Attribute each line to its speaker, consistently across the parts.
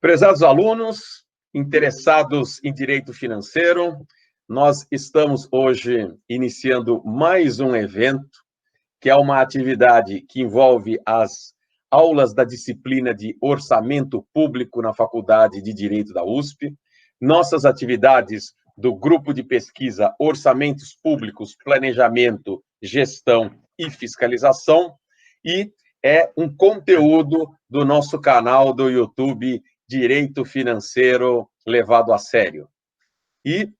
Speaker 1: Prezados alunos, interessados em direito financeiro, nós estamos hoje iniciando mais um evento, que é uma atividade que envolve as aulas da disciplina de Orçamento Público na Faculdade de Direito da USP, nossas atividades do Grupo de Pesquisa Orçamentos Públicos, Planejamento, Gestão e Fiscalização, e é um conteúdo do nosso canal do YouTube Direito Financeiro Levado a Sério. E,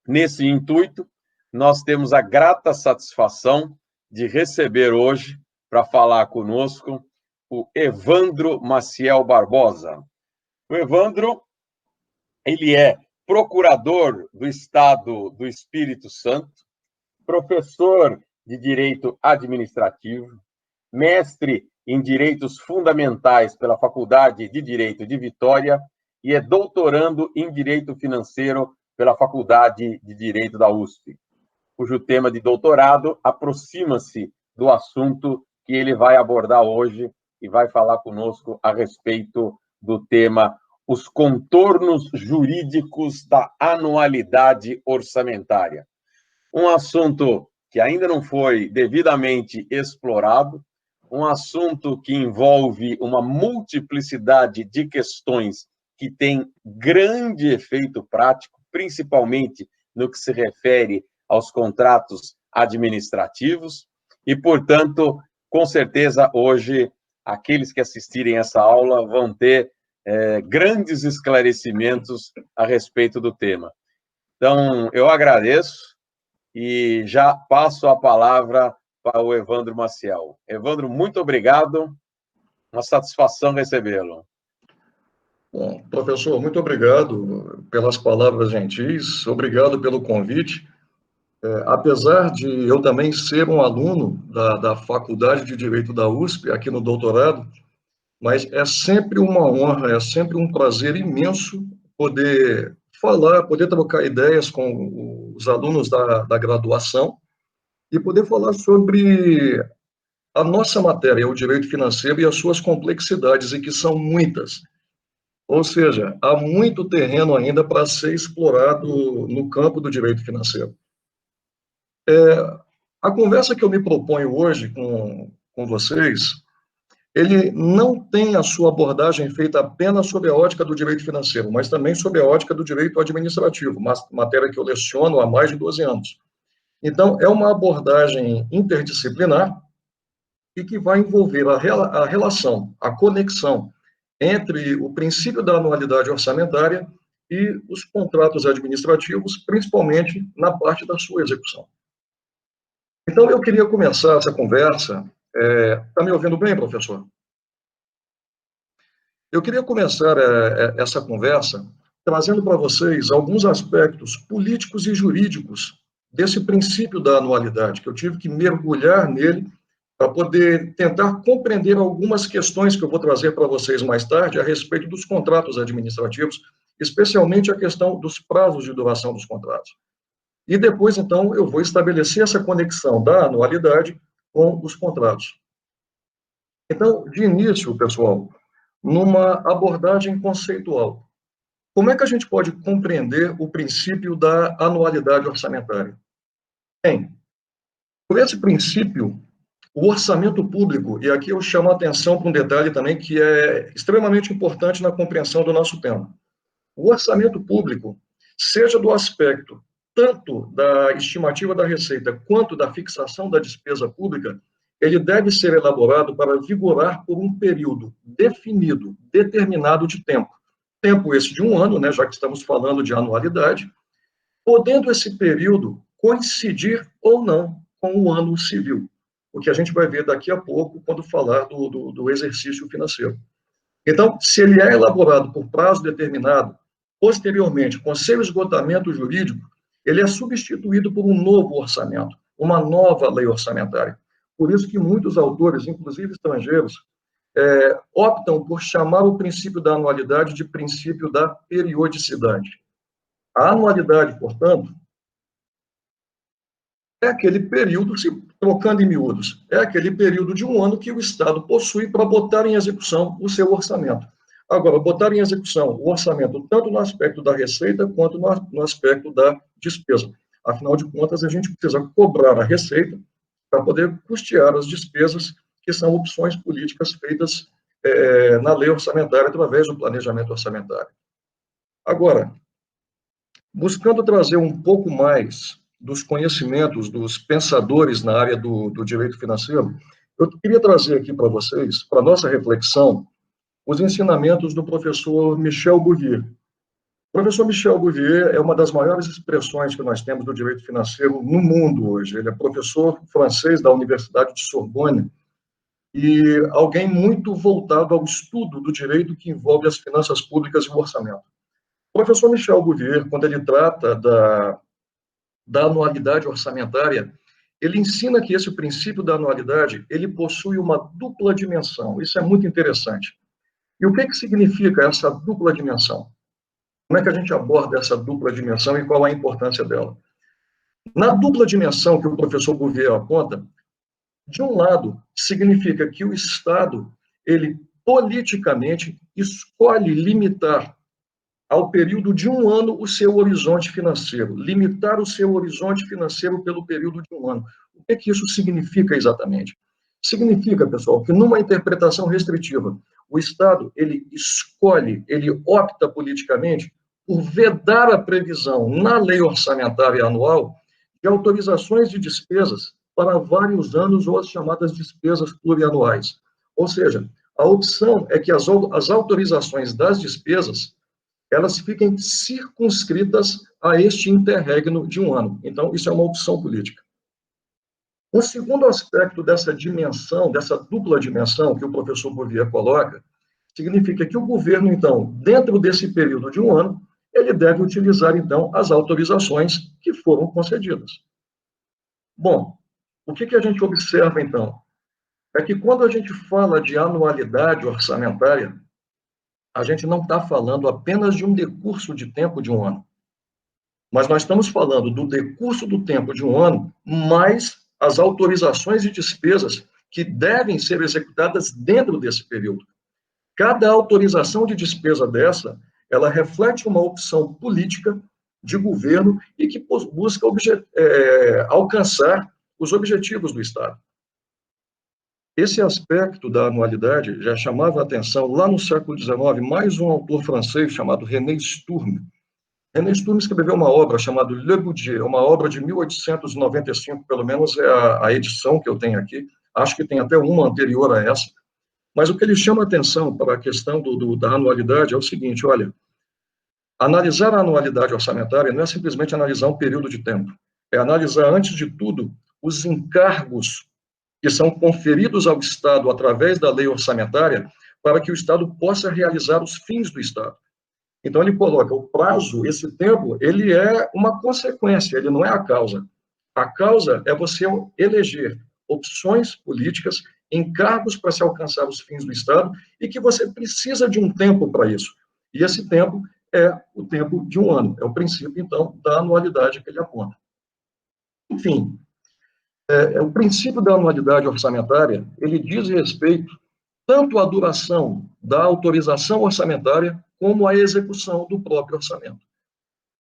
Speaker 1: nesse intuito, nós temos a grata satisfação de receber hoje, para falar conosco, o Evandro Maciel Barbosa. O Evandro, ele é procurador do Estado do Espírito Santo, professor de Direito Administrativo, mestre em Direitos Fundamentais pela Faculdade de Direito de Vitória e é doutorando em Direito Financeiro pela Faculdade de Direito da USP, cujo tema de doutorado aproxima-se do assunto que ele vai abordar hoje e vai falar conosco a respeito do tema os contornos jurídicos da anualidade orçamentária. Um assunto que ainda não foi devidamente explorado, um assunto que envolve uma multiplicidade de questões que tem grande efeito prático, principalmente no que se refere aos contratos administrativos, e, portanto, com certeza, hoje, aqueles que assistirem essa aula vão ter grandes esclarecimentos a respeito do tema. Então, eu agradeço e já passo a palavra para o Evandro Maciel. Evandro, muito obrigado, uma satisfação recebê-lo.
Speaker 2: Bom, professor, muito obrigado pelas palavras gentis, obrigado pelo convite. Apesar de eu também ser um aluno da Faculdade de Direito da USP, aqui no doutorado, mas é sempre uma honra, é sempre um prazer imenso poder falar, poder trocar ideias com os alunos da graduação e poder falar sobre a nossa matéria, o direito financeiro e as suas complexidades, e que são muitas. Ou seja, há muito terreno ainda para ser explorado no campo do direito financeiro. A conversa que eu me proponho hoje com vocês, ele não tem a sua abordagem feita apenas sobre a ótica do direito financeiro, mas também sobre a ótica do direito administrativo, matéria que eu leciono há mais de 12 anos. Então, é uma abordagem interdisciplinar e que vai envolver a relação, a conexão entre o princípio da anualidade orçamentária e os contratos administrativos, principalmente na parte da sua execução. Então, eu queria começar essa conversa. Está me ouvindo bem, professor? Eu queria começar essa conversa trazendo para vocês alguns aspectos políticos e jurídicos desse princípio da anualidade, que eu tive que mergulhar nele para poder tentar compreender algumas questões que eu vou trazer para vocês mais tarde a respeito dos contratos administrativos, especialmente a questão dos prazos de duração dos contratos. E depois, então, eu vou estabelecer essa conexão da anualidade com os contratos. Então, de início, pessoal, numa abordagem conceitual, como é que a gente pode compreender o princípio da anualidade orçamentária? Bem, por esse princípio, o orçamento público, e aqui eu chamo a atenção para um detalhe também que é extremamente importante na compreensão do nosso tema. O orçamento público, seja do aspecto tanto da estimativa da receita quanto da fixação da despesa pública, ele deve ser elaborado para vigorar por um período definido, determinado de tempo. Tempo esse de 1 ano, né, já que estamos falando de anualidade, podendo esse período coincidir ou não com o ano civil, o que a gente vai ver daqui a pouco quando falar do exercício financeiro. Então, se ele é elaborado por prazo determinado, posteriormente, com seu esgotamento jurídico, ele é substituído por um novo orçamento, uma nova lei orçamentária. Por isso que muitos autores, inclusive estrangeiros, optam por chamar o princípio da anualidade de princípio da periodicidade. A anualidade, portanto, é aquele período, se trocando em miúdos, é aquele período de 1 ano que o Estado possui para botar em execução o seu orçamento. Agora, botar em execução o orçamento, tanto no aspecto da receita, quanto no aspecto da despesa. Afinal de contas, a gente precisa cobrar a receita para poder custear as despesas, que são opções políticas feitas na lei orçamentária, através do planejamento orçamentário. Agora, buscando trazer um pouco mais dos conhecimentos dos pensadores na área do direito financeiro, eu queria trazer aqui para vocês, para nossa reflexão, os ensinamentos do professor Michel Bouvier. O professor Michel Bouvier é uma das maiores expressões que nós temos do direito financeiro no mundo hoje. Ele é professor francês da Universidade de Sorbonne e alguém muito voltado ao estudo do direito que envolve as finanças públicas e o orçamento. O professor Michel Bouvier, quando ele trata da anualidade orçamentária, ele ensina que esse princípio da anualidade, ele possui uma dupla dimensão. Isso é muito interessante. E o que significa essa dupla dimensão? Como é que a gente aborda essa dupla dimensão e qual a importância dela? Na dupla dimensão que o professor Bouvier aponta, de um lado, significa que o Estado, ele politicamente escolhe limitar ao período de um ano o seu horizonte financeiro, limitar o seu horizonte financeiro pelo período de um ano. O que isso significa exatamente? Significa, pessoal, que numa interpretação restritiva, o Estado, ele escolhe, ele opta politicamente por vedar a previsão na lei orçamentária anual de autorizações de despesas para vários anos ou as chamadas despesas plurianuais. Ou seja, a opção é que as autorizações das despesas elas fiquem circunscritas a este interregno de um ano. Então, isso é uma opção política. Um segundo aspecto dessa dimensão, dessa dupla dimensão que o professor Bouvier coloca, significa que o governo, então, dentro desse período de um ano, ele deve utilizar, então, as autorizações que foram concedidas. Bom, o que a gente observa, então? É que quando a gente fala de anualidade orçamentária, a gente não está falando apenas de um decurso de tempo de um ano, mas nós estamos falando do decurso do tempo de um ano, mais as autorizações de despesas que devem ser executadas dentro desse período. Cada autorização de despesa dessa, ela reflete uma opção política de governo e que busca alcançar os objetivos do Estado. Esse aspecto da anualidade já chamava a atenção lá no século XIX, mais um autor francês chamado René Sturm. René Sturm escreveu uma obra chamada Le Budget, uma obra de 1895, pelo menos é a edição que eu tenho aqui, acho que tem até uma anterior a essa, mas o que ele chama a atenção para a questão da anualidade é o seguinte, olha, analisar a anualidade orçamentária não é simplesmente analisar um período de tempo, é analisar, antes de tudo, os encargos que são conferidos ao Estado através da lei orçamentária para que o Estado possa realizar os fins do Estado. Então, ele coloca o prazo, esse tempo, ele é uma consequência, ele não é a causa. A causa é você eleger opções políticas, encargos para se alcançar os fins do Estado e que você precisa de um tempo para isso. E esse tempo é o tempo de um ano, é o princípio, então, da anualidade que ele aponta. Enfim, o princípio da anualidade orçamentária, ele diz respeito tanto à duração da autorização orçamentária como à execução do próprio orçamento.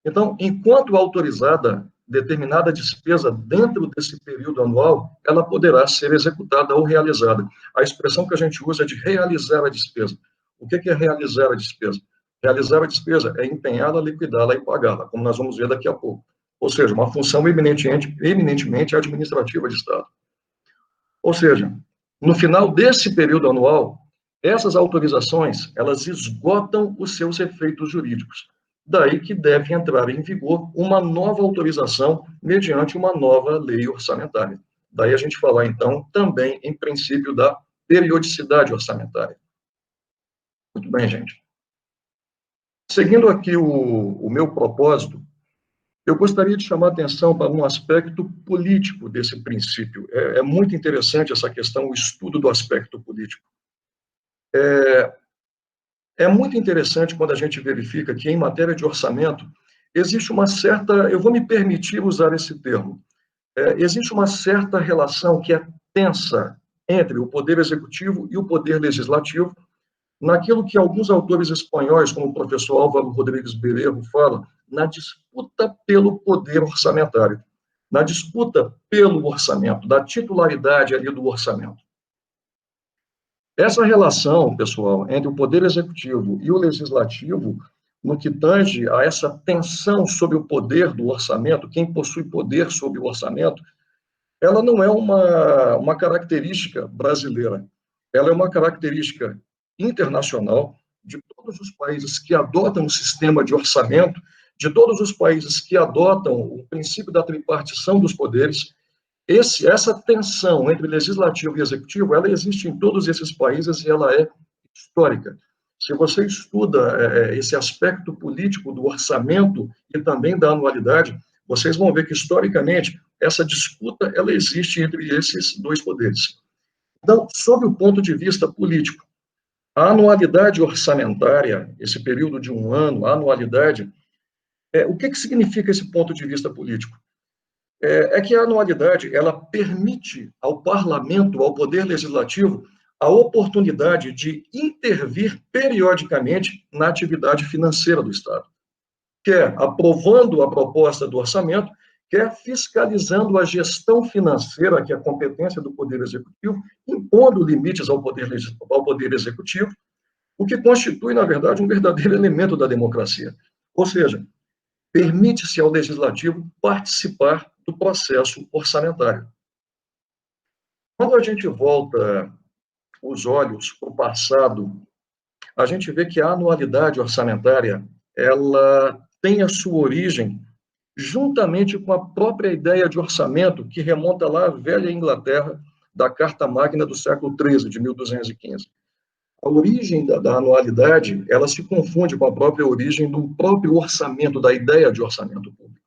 Speaker 2: Então, enquanto autorizada determinada despesa dentro desse período anual, ela poderá ser executada ou realizada. A expressão que a gente usa é de realizar a despesa. O que é realizar a despesa? Realizar a despesa é empenhá-la, liquidá-la e pagá-la, como nós vamos ver daqui a pouco. Ou seja, uma função eminentemente administrativa de Estado. Ou seja, no final desse período anual, essas autorizações, elas esgotam os seus efeitos jurídicos. Daí que deve entrar em vigor uma nova autorização mediante uma nova lei orçamentária. Daí a gente falar, então, também em princípio da periodicidade orçamentária. Muito bem, gente. Seguindo aqui o meu propósito, eu gostaria de chamar a atenção para um aspecto político desse princípio. É muito interessante essa questão, o estudo do aspecto político. É muito interessante quando a gente verifica que, em matéria de orçamento, existe uma certa, eu vou me permitir usar esse termo, existe uma certa relação que é tensa entre o poder executivo e o poder legislativo, naquilo que alguns autores espanhóis, como o professor Álvaro Rodrigues Bererro, fala, na disputa pelo poder orçamentário, na disputa pelo orçamento, da titularidade ali do orçamento. Essa relação, pessoal, entre o poder executivo e o legislativo, no que tange a essa tensão sobre o poder do orçamento, quem possui poder sobre o orçamento, ela não é uma característica brasileira, ela é uma característica internacional de todos os países que adotam o sistema de orçamento, de todos os países que adotam o princípio da tripartição dos poderes. Essa tensão entre legislativo e executivo, ela existe em todos esses países e ela é histórica. Se você estuda esse aspecto político do orçamento e também da anualidade, vocês vão ver que, historicamente, essa disputa ela existe entre esses dois poderes. Então, sob o ponto de vista político, a anualidade orçamentária, esse período de um ano, a anualidade, o que significa esse ponto de vista político? É que a anualidade ela permite ao parlamento, ao poder legislativo, a oportunidade de intervir periodicamente na atividade financeira do Estado, quer aprovando a proposta do orçamento, quer fiscalizando a gestão financeira, que é a competência do Poder Executivo, impondo limites ao poder Executivo, o que constitui, na verdade, um verdadeiro elemento da democracia. Ou seja, permite-se ao Legislativo participar do processo orçamentário. Quando a gente volta os olhos para o passado, a gente vê que a anualidade orçamentária ela tem a sua origem juntamente com a própria ideia de orçamento que remonta lá à velha Inglaterra, da Carta Magna do século XIII, de 1215. A origem da anualidade, ela se confunde com a própria origem do próprio orçamento, da ideia de orçamento público.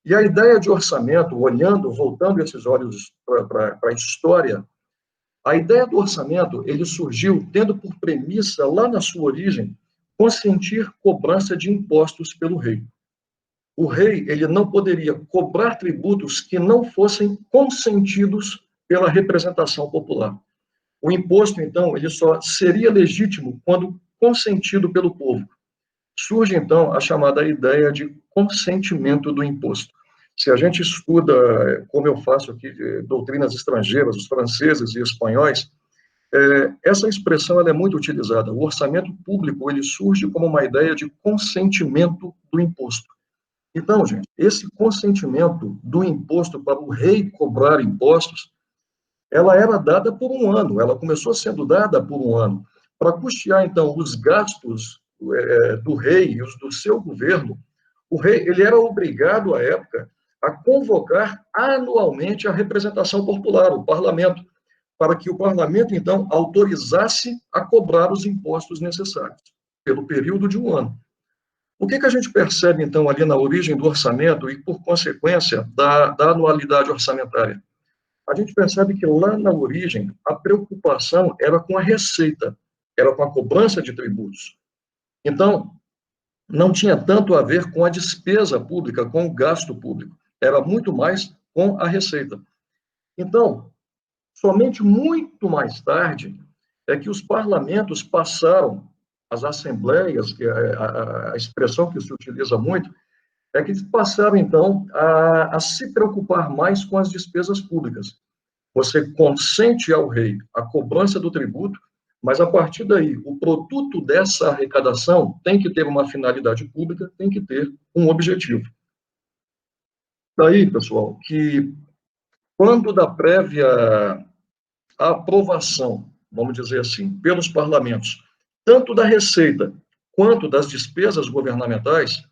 Speaker 2: E a ideia de orçamento, voltando esses olhos para a história, a ideia do orçamento, ele surgiu tendo por premissa, lá na sua origem, consentir cobrança de impostos pelo rei. O rei, ele não poderia cobrar tributos que não fossem consentidos pela representação popular. O imposto, então, ele só seria legítimo quando consentido pelo povo. Surge, então, a chamada ideia de consentimento do imposto. Se a gente estuda, como eu faço aqui, doutrinas estrangeiras, os franceses e espanhóis, essa expressão ela é muito utilizada. O orçamento público ele surge como uma ideia de consentimento do imposto. Então, gente, esse consentimento do imposto para o rei cobrar impostos, ela era dada por um ano, ela começou sendo dada por um ano, para custear, então, os gastos do rei e os do seu governo. O rei ele era obrigado, à época, a convocar anualmente a representação popular, o parlamento, para que o parlamento, então, autorizasse a cobrar os impostos necessários, pelo período de um ano. O que a gente percebe, então, ali na origem do orçamento e, por consequência, da anualidade orçamentária? A gente percebe que lá na origem a preocupação era com a receita, era com a cobrança de tributos. Então, não tinha tanto a ver com a despesa pública, com o gasto público, era muito mais com a receita. Então, somente muito mais tarde é que os parlamentos passaram, as assembleias, que é a expressão que se utiliza muito, é que eles passaram, então, a se preocupar mais com as despesas públicas. Você consente ao rei a cobrança do tributo, mas, a partir daí, o produto dessa arrecadação tem que ter uma finalidade pública, tem que ter um objetivo. Daí, pessoal, que quando da prévia aprovação, vamos dizer assim, pelos parlamentos, tanto da receita quanto das despesas governamentais,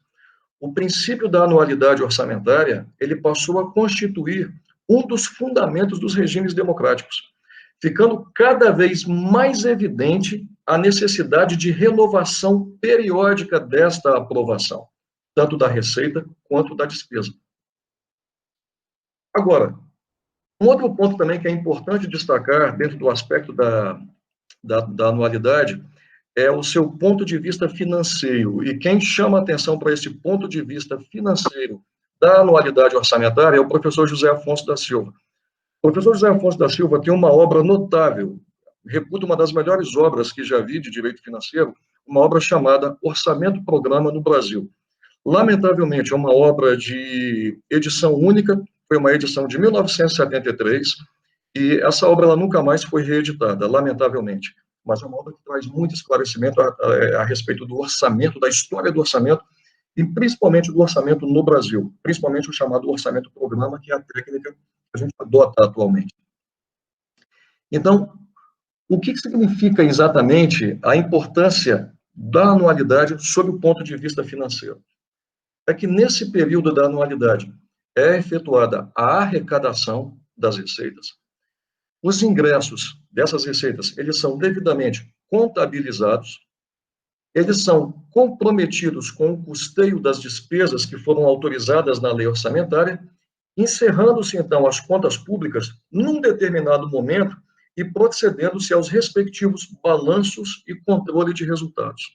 Speaker 2: o princípio da anualidade orçamentária, ele passou a constituir um dos fundamentos dos regimes democráticos, ficando cada vez mais evidente a necessidade de renovação periódica desta aprovação, tanto da receita quanto da despesa. Agora, um outro ponto também que é importante destacar dentro do aspecto da anualidade é o seu ponto de vista financeiro. E quem chama atenção para esse ponto de vista financeiro da anualidade orçamentária é o professor José Afonso da Silva. O professor José Afonso da Silva tem uma obra notável, reputo uma das melhores obras que já vi de direito financeiro, uma obra chamada Orçamento Programa no Brasil. Lamentavelmente, é uma obra de edição única, foi uma edição de 1973, e essa obra ela nunca mais foi reeditada, lamentavelmente. Mas é uma obra que traz muito esclarecimento a respeito do orçamento, da história do orçamento, e principalmente do orçamento no Brasil, principalmente o chamado orçamento programa, que é a técnica que a gente adota atualmente. Então, o que significa exatamente a importância da anualidade sob o ponto de vista financeiro? É que nesse período da anualidade é efetuada a arrecadação das receitas. Os ingressos dessas receitas, eles são devidamente contabilizados, eles são comprometidos com o custeio das despesas que foram autorizadas na lei orçamentária, encerrando-se, então, as contas públicas num determinado momento e procedendo-se aos respectivos balanços e controle de resultados.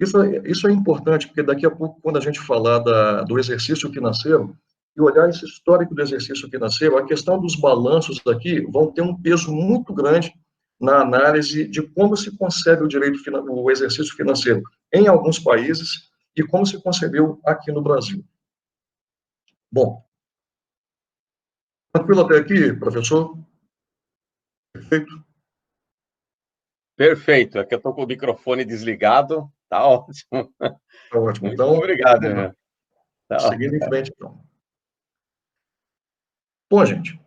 Speaker 2: Isso é importante, porque daqui a pouco, quando a gente falar do exercício financeiro, e olhar esse histórico do exercício financeiro, a questão dos balanços aqui vão ter um peso muito grande na análise de como se concebe o exercício financeiro em alguns países e como se concebeu aqui no Brasil. Bom, tranquilo até aqui, professor? Perfeito?
Speaker 1: Perfeito. Aqui eu estou com o microfone desligado. Tá ótimo.
Speaker 2: Tá ótimo.
Speaker 1: Muito
Speaker 2: Então,
Speaker 1: obrigado.
Speaker 2: Tá seguindo em frente, então. Bom, gente,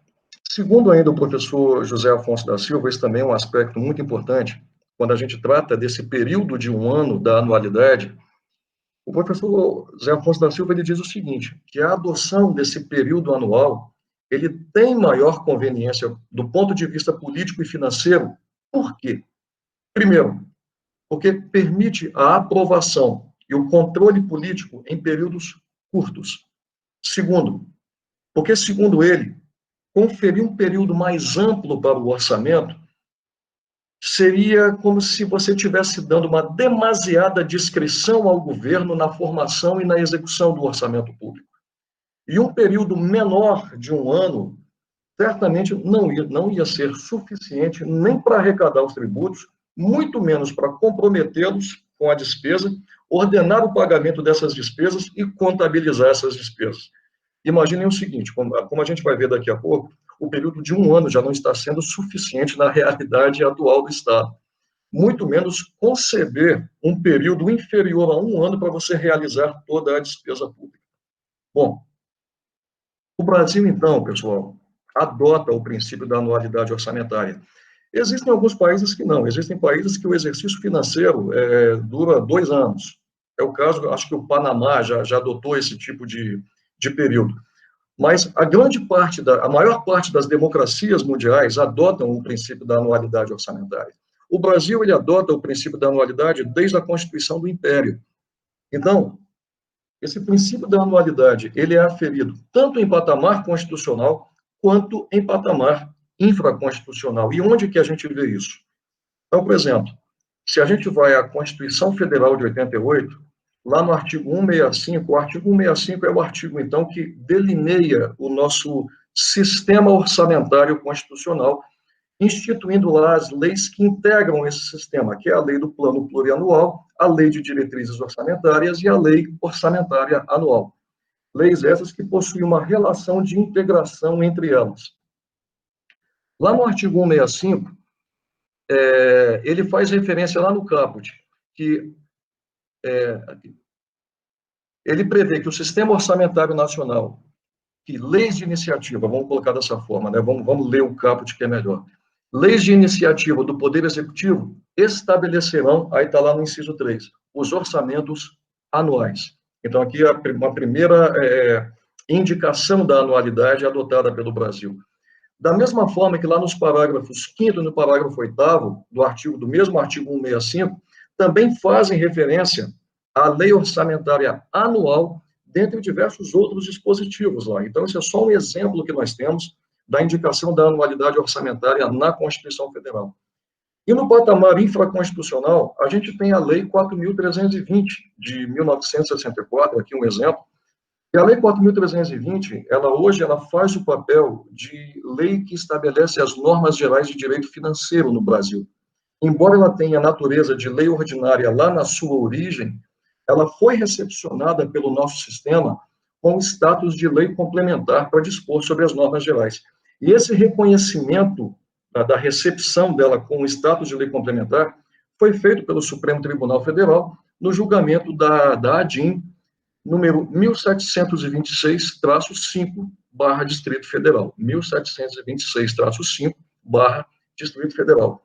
Speaker 2: segundo ainda o professor José Afonso da Silva, esse também é um aspecto muito importante, quando a gente trata desse período de um ano da anualidade, o professor José Afonso da Silva ele diz o seguinte, que a adoção desse período anual, ele tem maior conveniência do ponto de vista político e financeiro. Por quê? Primeiro, porque permite a aprovação e o controle político em períodos curtos. Segundo, porque, segundo ele, conferir um período mais amplo para o orçamento seria como se você estivesse dando uma demasiada discrição ao governo na formação e na execução do orçamento público. E um período menor de um ano, certamente não ia ser suficiente nem para arrecadar os tributos, muito menos para comprometê-los com a despesa, ordenar o pagamento dessas despesas e contabilizar essas despesas. Imaginem o seguinte, como a gente vai ver daqui a pouco, o período de um ano já não está sendo suficiente na realidade atual do Estado. Muito menos conceber um período inferior a um ano para você realizar toda a despesa pública. Bom, o Brasil, então, pessoal, adota o princípio da anualidade orçamentária. Existem alguns países que não, existem países que o exercício financeiro dura 2 anos. É o caso, acho que o Panamá já adotou esse tipo de período. Mas a maior parte das democracias mundiais adotam o princípio da anualidade orçamentária. O Brasil, ele adota o princípio da anualidade desde a Constituição do Império. Então, esse princípio da anualidade, ele é aferido tanto em patamar constitucional quanto em patamar infraconstitucional. E onde que a gente vê isso? Então, por exemplo, se a gente vai à Constituição Federal de 88, lá no artigo 165, o artigo 165 é o artigo, então, que delineia o nosso sistema orçamentário constitucional, instituindo lá as leis que integram esse sistema, que é a lei do plano plurianual, a lei de diretrizes orçamentárias e a lei orçamentária anual. Leis essas que possuem uma relação de integração entre elas. Lá no artigo 165, ele faz referência lá no caput, que ele prevê que o Sistema Orçamentário Nacional, que leis de iniciativa, vamos colocar dessa forma, né? Vamos ler o caput que é melhor. Leis de iniciativa do Poder Executivo estabelecerão, aí está lá no inciso 3, os orçamentos anuais. Então, aqui uma primeira indicação da anualidade adotada pelo Brasil. Da mesma forma que lá nos parágrafos 5º e no parágrafo 8º do mesmo artigo 165, também fazem referência à lei orçamentária anual, dentre diversos outros dispositivos lá. Então, esse é só um exemplo que nós temos da indicação da anualidade orçamentária na Constituição Federal. E no patamar infraconstitucional, a gente tem a Lei 4.320, de 1964, aqui um exemplo, E a Lei 4.320, hoje ela faz o papel de lei que estabelece as normas gerais de direito financeiro no Brasil. Embora ela tenha a natureza de lei ordinária lá na sua origem, ela foi recepcionada pelo nosso sistema com status de lei complementar para dispor sobre as normas gerais. E esse reconhecimento da recepção dela com o status de lei complementar foi feito pelo Supremo Tribunal Federal no julgamento da ADIM, número 1726-5, Distrito Federal. 1726-5, Distrito Federal.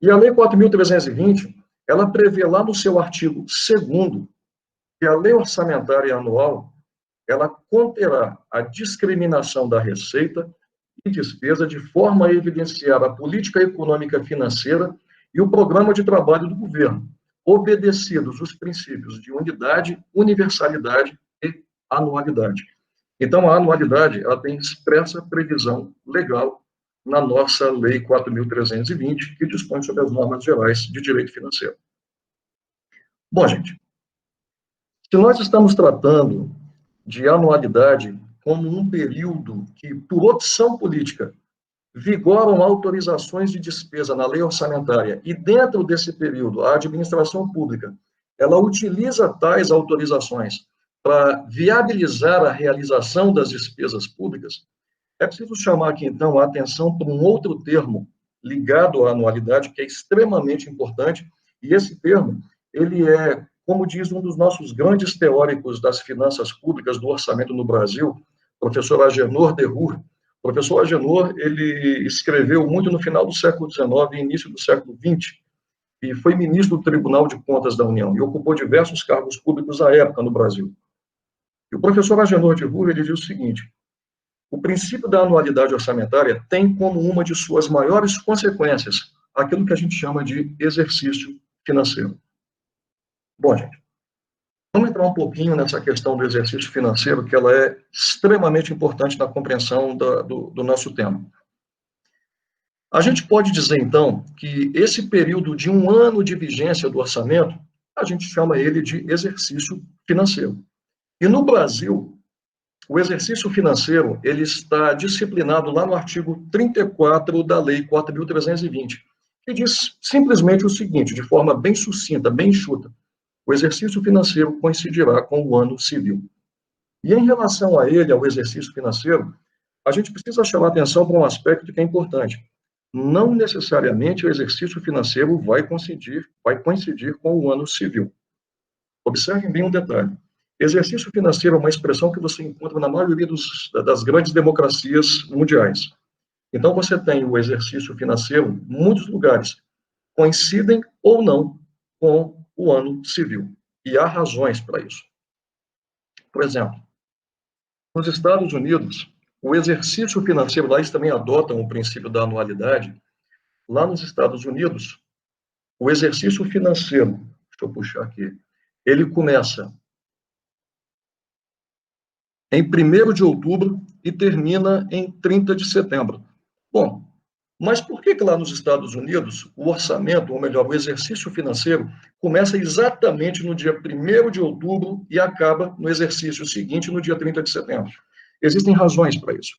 Speaker 2: E a Lei 4.320, ela prevê lá no seu artigo 2º que a lei orçamentária anual, ela conterá a discriminação da receita e despesa de forma a evidenciar a política econômica financeira e o programa de trabalho do governo, obedecidos os princípios de unidade, universalidade e anualidade. Então, a anualidade, ela tem expressa previsão legal na nossa Lei 4.320, que dispõe sobre as normas gerais de direito financeiro. Bom, gente, se nós estamos tratando de anualidade como um período que, por opção política, vigoram autorizações de despesa na lei orçamentária e, dentro desse período, a administração pública, ela utiliza tais autorizações para viabilizar a realização das despesas públicas, é preciso chamar aqui, então, a atenção para um outro termo ligado à anualidade, que é extremamente importante, e esse termo, ele é, como diz um dos nossos grandes teóricos das finanças públicas, do orçamento no Brasil, professor Agenor Derrur. O professor Agenor, ele escreveu muito no final do século XIX e início do século XX, e foi ministro do Tribunal de Contas da União, e ocupou diversos cargos públicos à época no Brasil. E o professor Agenor Derrur, ele diz o seguinte: o princípio da anualidade orçamentária tem como uma de suas maiores consequências aquilo que a gente chama de exercício financeiro. Bom, gente, vamos entrar um pouquinho nessa questão do exercício financeiro, que ela é extremamente importante na compreensão do nosso tema. A gente pode dizer, então, que esse período de 1 ano de vigência do orçamento, a gente chama ele de exercício financeiro. E no Brasil, o exercício financeiro, ele está disciplinado lá no artigo 34 da Lei 4.320, que diz simplesmente o seguinte, de forma bem sucinta, bem enxuta: o exercício financeiro coincidirá com o ano civil. E em relação a ele, ao exercício financeiro, a gente precisa chamar atenção para um aspecto que é importante. Não necessariamente o exercício financeiro vai coincidir com o ano civil. Observem bem um detalhe. Exercício financeiro é uma expressão que você encontra na maioria das grandes democracias mundiais. Então, você tem o exercício financeiro em muitos lugares, coincidem ou não com o ano civil. E há razões para isso. Por exemplo, nos Estados Unidos, o exercício financeiro, lá eles também adotam o princípio da anualidade. Lá nos Estados Unidos, o exercício financeiro, deixa eu puxar aqui, ele começa em 1º de outubro e termina em 30 de setembro. Bom, mas por que lá nos Estados Unidos o orçamento, ou melhor, o exercício financeiro, começa exatamente no dia 1º de outubro e acaba no exercício seguinte, no dia 30 de setembro? Existem razões para isso.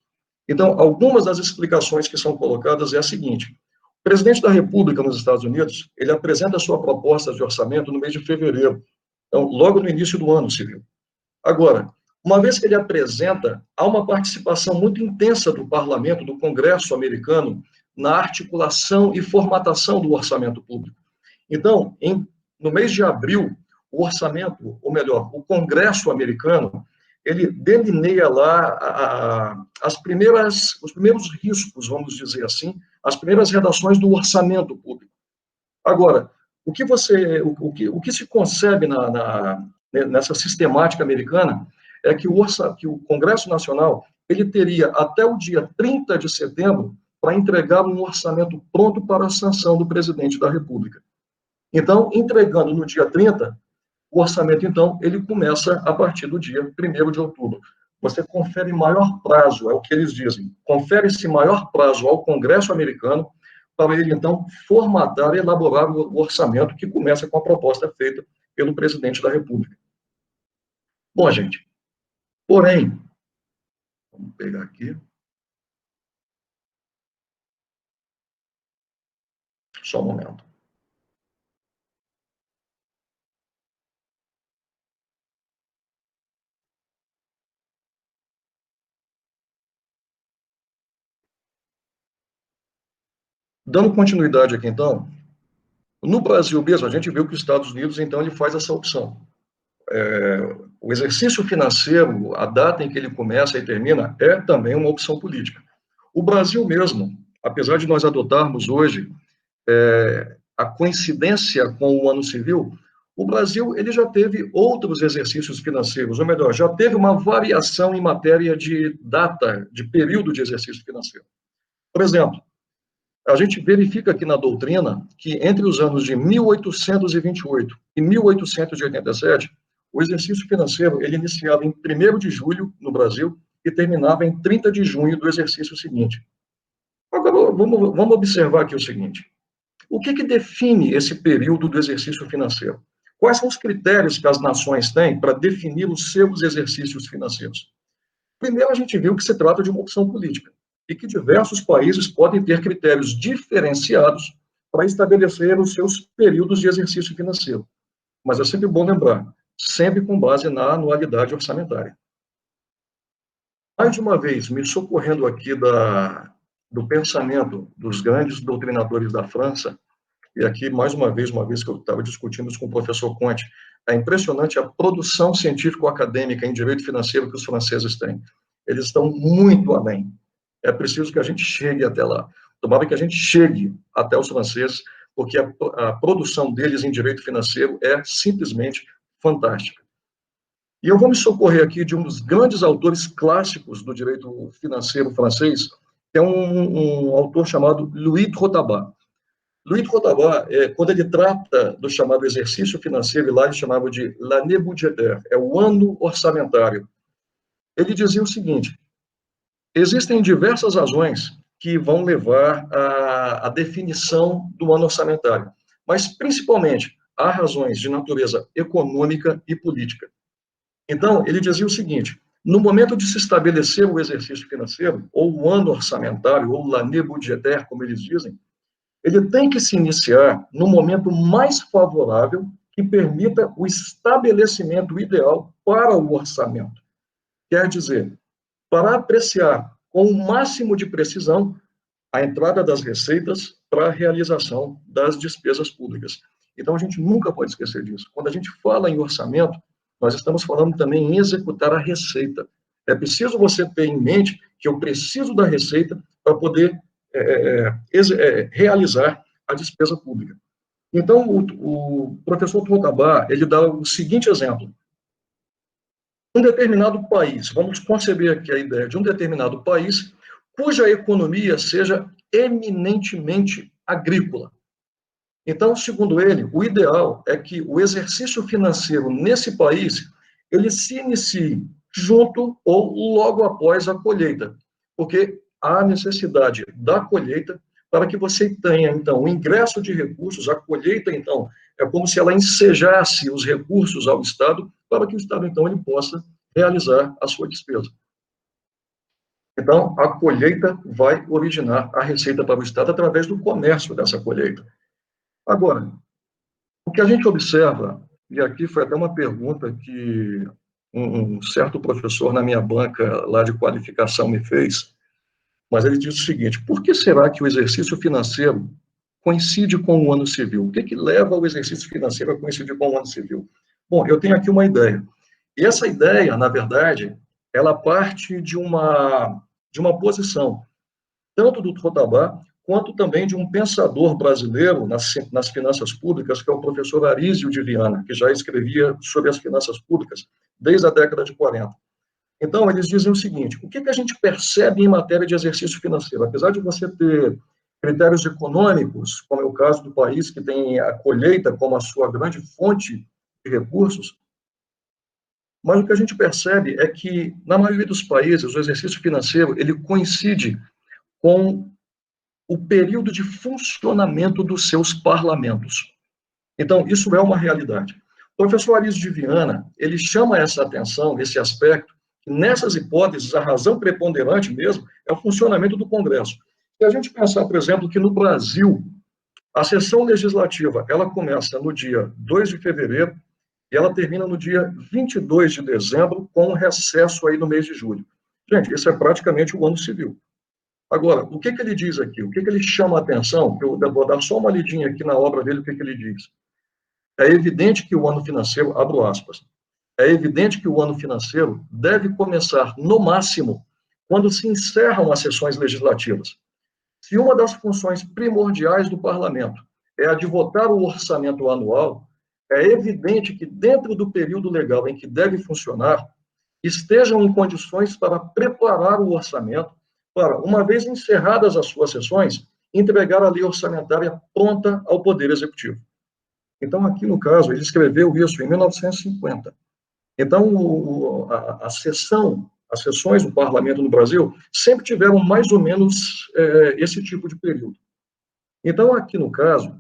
Speaker 2: Então, algumas das explicações que são colocadas é a seguinte: o presidente da República nos Estados Unidos, ele apresenta a sua proposta de orçamento no mês de fevereiro, então, logo no início do ano civil. Agora, uma vez que ele apresenta, há uma participação muito intensa do parlamento, do Congresso americano, na articulação e formatação do orçamento público. Então, no mês de abril, o orçamento, ou melhor, o Congresso americano, ele delineia lá os primeiros riscos, vamos dizer assim, as primeiras redações do orçamento público. Agora, o que se concebe nessa sistemática americana é que o Congresso Nacional ele teria até o dia 30 de setembro para entregar um orçamento pronto para a sanção do presidente da República. Então, entregando no dia 30, o orçamento, então, ele começa a partir do dia 1º de outubro. Você confere maior prazo, é o que eles dizem, confere-se maior prazo ao Congresso americano para ele, então, formatar e elaborar o orçamento que começa com a proposta feita pelo presidente da República. Bom, gente, Porém, vamos pegar aqui, só um momento. Dando continuidade aqui, então, no Brasil mesmo, a gente viu que os Estados Unidos, então, ele faz essa opção. O exercício financeiro, a data em que ele começa e termina, é também uma opção política. O Brasil mesmo, apesar de nós adotarmos hoje a coincidência com o ano civil, o Brasil ele já teve outros exercícios financeiros, ou melhor, já teve uma variação em matéria de data, de período de exercício financeiro. Por exemplo, a gente verifica aqui na doutrina que entre os anos de 1828 e 1887, o exercício financeiro ele iniciava em 1º de julho no Brasil e terminava em 30 de junho do exercício seguinte. Agora, vamos observar aqui o seguinte. O que define esse período do exercício financeiro? Quais são os critérios que as nações têm para definir os seus exercícios financeiros? Primeiro, a gente viu que se trata de uma opção política e que diversos países podem ter critérios diferenciados para estabelecer os seus períodos de exercício financeiro. Mas é sempre bom lembrar, sempre com base na anualidade orçamentária. Mais de uma vez, me socorrendo aqui do pensamento dos grandes doutrinadores da França, e aqui, mais uma vez que eu estava discutindo isso com o professor Conte, é impressionante a produção científico-acadêmica em direito financeiro que os franceses têm. Eles estão muito além. É preciso que a gente chegue até lá. Tomara que a gente chegue até os franceses, porque a produção deles em direito financeiro é simplesmente fantástica. E eu vou me socorrer aqui de um dos grandes autores clássicos do direito financeiro francês, que é um autor chamado Louis Trothabat. Louis Trothabat, quando ele trata do chamado exercício financeiro, lá ele chamava de l'année budgétaire, é o ano orçamentário. Ele dizia o seguinte: existem diversas razões que vão levar à definição do ano orçamentário, mas principalmente há razões de natureza econômica e política. Então, ele dizia o seguinte: no momento de se estabelecer o exercício financeiro, ou o ano orçamentário, ou l'année budgétaire, como eles dizem, ele tem que se iniciar no momento mais favorável que permita o estabelecimento ideal para o orçamento. Quer dizer, para apreciar com o máximo de precisão a entrada das receitas para a realização das despesas públicas. Então, a gente nunca pode esquecer disso. Quando a gente fala em orçamento, nós estamos falando também em executar a receita. É preciso você ter em mente que eu preciso da receita para poder realizar a despesa pública. Então, o professor Trothabat, ele dá o seguinte exemplo. Um determinado país, vamos conceber aqui a ideia de um determinado país, cuja economia seja eminentemente agrícola. Então, segundo ele, o ideal é que o exercício financeiro nesse país, ele se inicie junto ou logo após a colheita, porque há necessidade da colheita para que você tenha, então, o ingresso de recursos, a colheita, então, é como se ela ensejasse os recursos ao Estado, para que o Estado, então, ele possa realizar a sua despesa. Então, a colheita vai originar a receita para o Estado através do comércio dessa colheita. Agora, o que a gente observa, e aqui foi até uma pergunta que um certo professor na minha banca lá de qualificação me fez, mas ele diz o seguinte: por que será que o exercício financeiro coincide com o ano civil? O que leva o exercício financeiro a coincidir com o ano civil? Bom, eu tenho aqui uma ideia. E essa ideia, na verdade, ela parte de uma posição, tanto do Trothabat, quanto também de um pensador brasileiro nas finanças públicas, que é o professor Arísio de Viana, que já escrevia sobre as finanças públicas desde a década de 40. Então, eles dizem o seguinte: o que a gente percebe em matéria de exercício financeiro? Apesar de você ter critérios econômicos, como é o caso do país que tem a colheita como a sua grande fonte de recursos, mas o que a gente percebe é que, na maioria dos países, o exercício financeiro ele coincide com o período de funcionamento dos seus parlamentos. Então, isso é uma realidade. O professor Arísio de Viana, ele chama essa atenção, esse aspecto, Nessas hipóteses, a razão preponderante mesmo é o funcionamento do Congresso. Se a gente pensar, por exemplo, que no Brasil, a sessão legislativa, ela começa no dia 2 de fevereiro e ela termina no dia 22 de dezembro, com um recesso aí no mês de julho. Gente, isso é praticamente o ano civil. Agora, o que ele diz aqui? O que ele chama a atenção? Eu vou dar só uma lidinha aqui na obra dele, o que ele diz. É evidente que o ano financeiro, abro aspas, é evidente que o ano financeiro deve começar, no máximo, quando se encerram as sessões legislativas. Se uma das funções primordiais do parlamento é a de votar o orçamento anual, é evidente que, dentro do período legal em que deve funcionar, estejam em condições para preparar o orçamento para, uma vez encerradas as suas sessões, entregar a lei orçamentária pronta ao Poder Executivo. Então, aqui no caso, ele escreveu isso em 1950. Então, as sessões do parlamento no Brasil sempre tiveram mais ou menos esse tipo de período. Então, aqui no caso,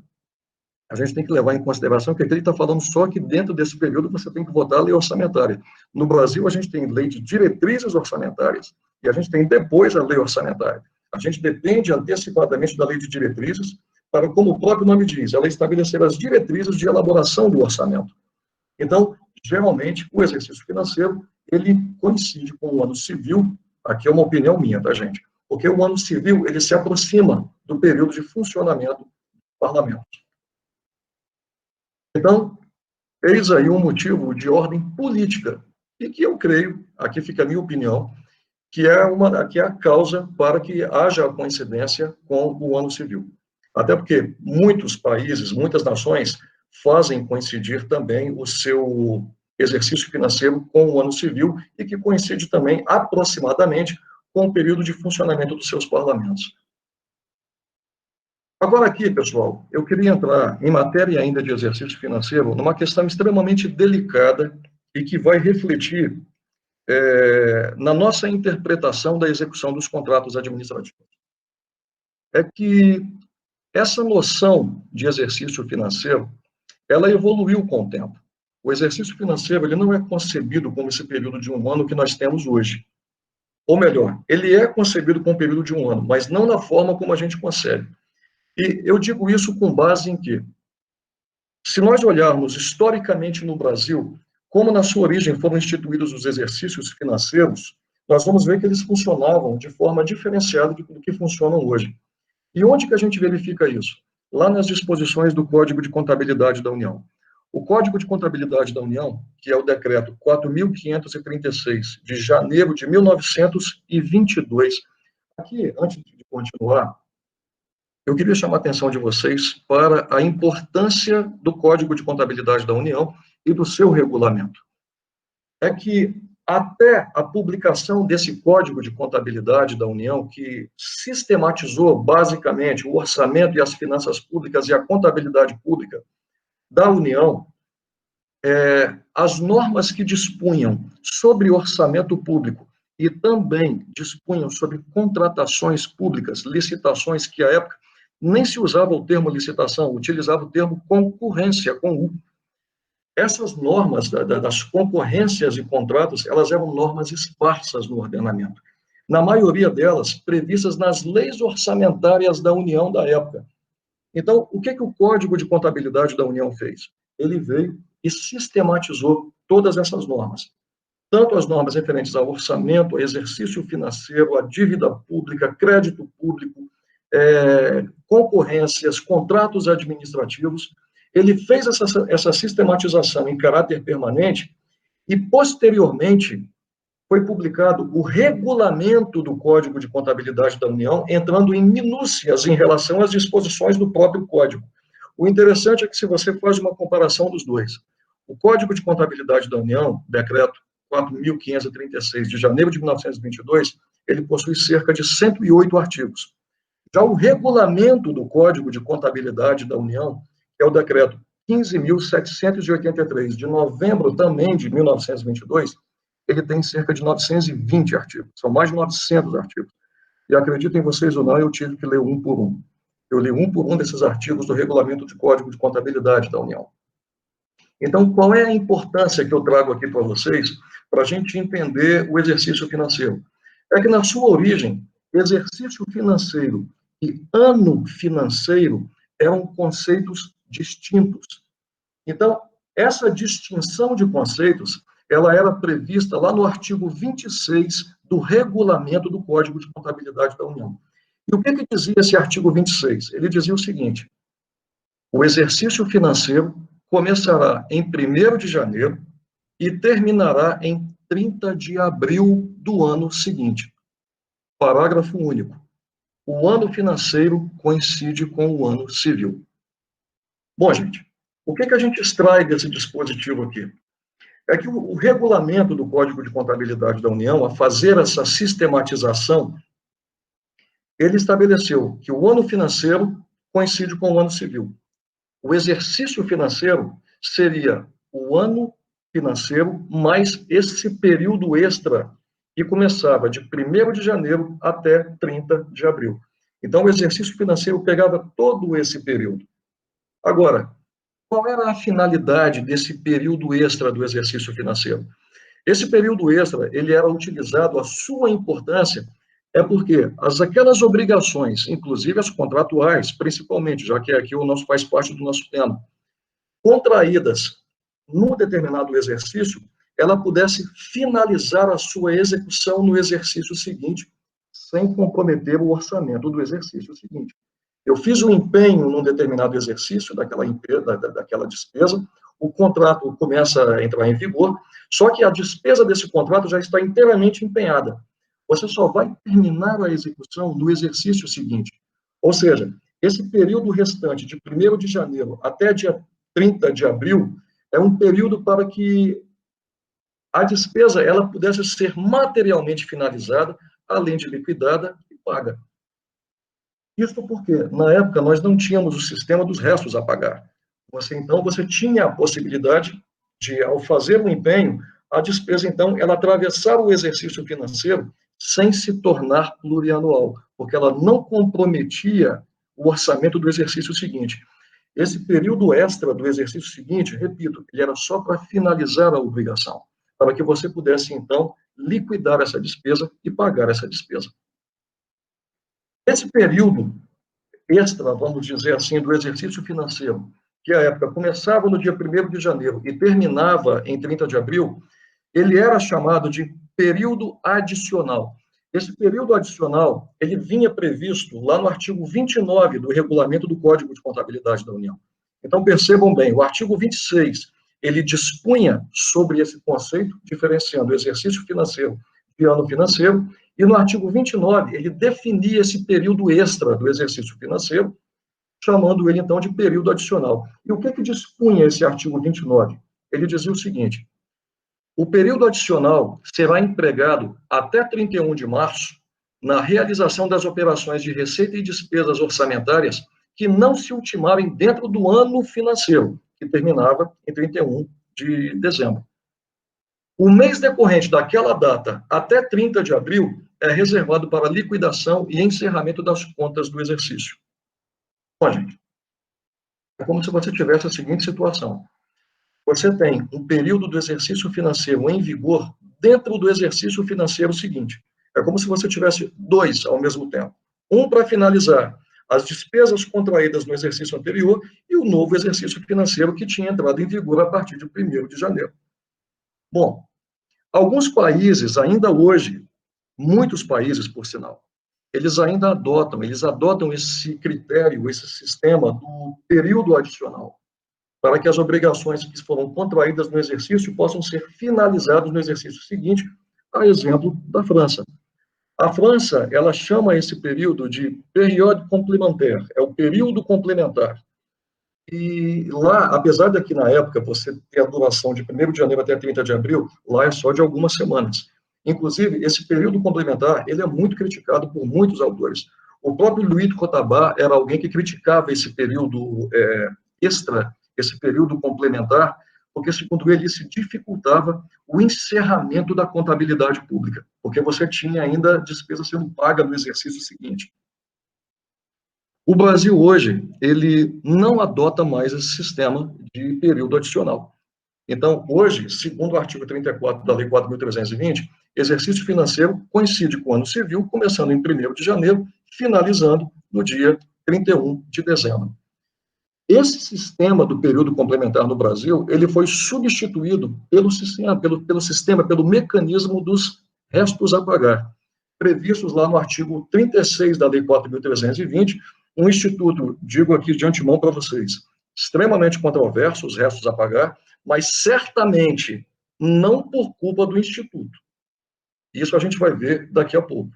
Speaker 2: a gente tem que levar em consideração que aqui ele está falando só que dentro desse período você tem que votar a lei orçamentária. No Brasil, a gente tem lei de diretrizes orçamentárias e a gente tem depois a lei orçamentária. A gente depende antecipadamente da lei de diretrizes para, como o próprio nome diz, ela estabelecer as diretrizes de elaboração do orçamento. Então, geralmente, o exercício financeiro, ele coincide com o ano civil, aqui é uma opinião minha, tá, gente? Porque o ano civil, ele se aproxima do período de funcionamento do parlamento. Então, eis aí um motivo de ordem política, e que eu creio, aqui fica a minha opinião, que é a causa para que haja a coincidência com o ano civil. Até porque muitos países, muitas nações, fazem coincidir também o seu exercício financeiro com o ano civil e que coincide também aproximadamente com o período de funcionamento dos seus parlamentos. Agora aqui, pessoal, eu queria entrar em matéria ainda de exercício financeiro numa questão extremamente delicada e que vai refletir na nossa interpretação da execução dos contratos administrativos. É que essa noção de exercício financeiro, ela evoluiu com o tempo. O exercício financeiro, ele não é concebido como esse período de um ano que nós temos hoje. Ou melhor, ele é concebido com um período de um ano, mas não na forma como a gente concebe. E eu digo isso com base em quê? Se nós olharmos historicamente no Brasil, como na sua origem foram instituídos os exercícios financeiros, nós vamos ver que eles funcionavam de forma diferenciada do que funcionam hoje. E onde que a gente verifica isso? Lá nas disposições do Código de Contabilidade da União. O Código de Contabilidade da União, que é o decreto 4.536, de janeiro de 1922. Aqui, antes de continuar, eu queria chamar a atenção de vocês para a importância do Código de Contabilidade da União e do seu regulamento. É que até a publicação desse Código de Contabilidade da União, que sistematizou basicamente o orçamento e as finanças públicas e a contabilidade pública da União, as normas que dispunham sobre orçamento público e também dispunham sobre contratações públicas, licitações, que à época nem se usava o termo licitação, utilizava o termo concorrência, com U. Essas normas das concorrências e contratos, elas eram normas esparsas no ordenamento. Na maioria delas, previstas nas leis orçamentárias da União da época. Então, o que o Código de Contabilidade da União fez? Ele veio e sistematizou todas essas normas. Tanto as normas referentes ao orçamento, ao exercício financeiro, à dívida pública, crédito público, concorrências, contratos administrativos. Ele fez essa sistematização em caráter permanente e, posteriormente, foi publicado o regulamento do Código de Contabilidade da União, entrando em minúcias em relação às disposições do próprio Código. O interessante é que, se você faz uma comparação dos dois, o Código de Contabilidade da União, decreto 4.536, de janeiro de 1922, ele possui cerca de 108 artigos. Já o regulamento do Código de Contabilidade da União, que é o decreto 15.783, de novembro também de 1922, ele tem cerca de 920 artigos, são mais de 900 artigos. E acreditem vocês ou não, eu tive que ler um por um. Eu li um por um desses artigos do regulamento de Código de Contabilidade da União. Então, qual é a importância que eu trago aqui para vocês, para a gente entender o exercício financeiro? É que, na sua origem, exercício financeiro e ano financeiro eram conceitos distintos. Então, essa distinção de conceitos, ela era prevista lá no artigo 26 do Regulamento do Código de Contabilidade da União. E o que dizia esse artigo 26? Ele dizia o seguinte: o exercício financeiro começará em 1º de janeiro e terminará em 30 de abril do ano seguinte. Parágrafo único. O ano financeiro coincide com o ano civil. Bom, gente, o que a gente extrai desse dispositivo aqui? É que o regulamento do Código de Contabilidade da União, a fazer essa sistematização, ele estabeleceu que o ano financeiro coincide com o ano civil. O exercício financeiro seria o ano financeiro mais esse período extra, que começava de 1º de janeiro até 30 de abril. Então, o exercício financeiro pegava todo esse período. Agora, qual era a finalidade desse período extra do exercício financeiro? Esse período extra, ele era utilizado, a sua importância é porque aquelas obrigações, inclusive as contratuais, principalmente, já que aqui o nosso faz parte do nosso tema, contraídas num determinado exercício, ela pudesse finalizar a sua execução no exercício seguinte, sem comprometer o orçamento do exercício seguinte. Eu fiz um empenho num determinado exercício daquela despesa, o contrato começa a entrar em vigor, só que a despesa desse contrato já está inteiramente empenhada. Você só vai terminar a execução no exercício seguinte. Ou seja, esse período restante, de 1º de janeiro até dia 30 de abril, é um período para que a despesa ela pudesse ser materialmente finalizada, além de liquidada e paga. Isso porque, na época, nós não tínhamos o sistema dos restos a pagar. Então, você tinha a possibilidade de, ao fazer o empenho, a despesa, então, ela atravessar o exercício financeiro sem se tornar plurianual, porque ela não comprometia o orçamento do exercício seguinte. Esse período extra do exercício seguinte, repito, ele era só para finalizar a obrigação, para que você pudesse, então, liquidar essa despesa e pagar essa despesa. Esse período extra, vamos dizer assim, do exercício financeiro, que a época começava no dia 1º de janeiro e terminava em 30 de abril, ele era chamado de período adicional. Esse período adicional, ele vinha previsto lá no artigo 29 do Regulamento do Código de Contabilidade da União. Então, percebam bem, o artigo 26, ele dispunha sobre esse conceito, diferenciando o exercício financeiro de ano financeiro, e no artigo 29, ele definia esse período extra do exercício financeiro, chamando ele, então, de período adicional. E o que dispunha esse artigo 29? Ele dizia o seguinte: o período adicional será empregado até 31 de março na realização das operações de receita e despesas orçamentárias que não se ultimarem dentro do ano financeiro, que terminava em 31 de dezembro. O mês decorrente daquela data até 30 de abril é reservado para liquidação e encerramento das contas do exercício. Bom, gente, é como se você tivesse a seguinte situação. Você tem um período do exercício financeiro em vigor dentro do exercício financeiro seguinte. É como se você tivesse dois ao mesmo tempo. Um para finalizar as despesas contraídas no exercício anterior e o novo exercício financeiro que tinha entrado em vigor a partir de 1º de janeiro. Bom, alguns países, ainda hoje, muitos países, por sinal, eles adotam esse critério, esse sistema do período adicional, para que as obrigações que foram contraídas no exercício possam ser finalizadas no exercício seguinte, a exemplo da França. A França, ela chama esse período de période complémentaire, é o período complementar. E lá, apesar de que na época você ter a duração de 1º de janeiro até 30 de abril, lá é só de algumas semanas. Inclusive, esse período complementar, ele é muito criticado por muitos autores. O próprio Louis de Cotabá era alguém que criticava esse período extra, esse período complementar, porque, segundo ele, isso dificultava o encerramento da contabilidade pública, porque você tinha ainda despesa sendo paga no exercício seguinte. O Brasil hoje, ele não adota mais esse sistema de período adicional. Então, hoje, segundo o artigo 34 da Lei 4.320, exercício financeiro coincide com o ano civil, começando em 1º de janeiro, finalizando no dia 31 de dezembro. Esse sistema do período complementar no Brasil, ele foi substituído pelo mecanismo dos restos a pagar, previstos lá no artigo 36 da Lei 4.320, um instituto, digo aqui de antemão para vocês, extremamente controverso, os restos a pagar, mas certamente não por culpa do instituto. Isso a gente vai ver daqui a pouco.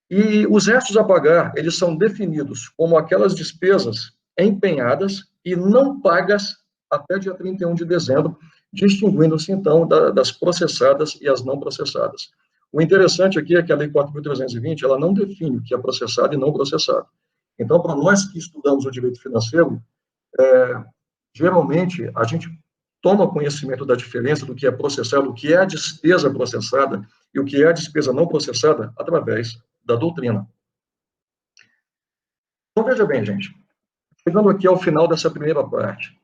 Speaker 2: E os restos a pagar, eles são definidos como aquelas despesas empenhadas e não pagas até dia 31 de dezembro, distinguindo-se, então, das processadas e as não processadas. O interessante aqui é que a Lei 4.320, ela não define o que é processado e não processado. Então, para nós que estudamos o direito financeiro, geralmente, a gente toma conhecimento da diferença do que é processado, o que é a despesa processada e o que é a despesa não processada através da doutrina. Então, veja bem, gente, chegando aqui ao final dessa primeira parte,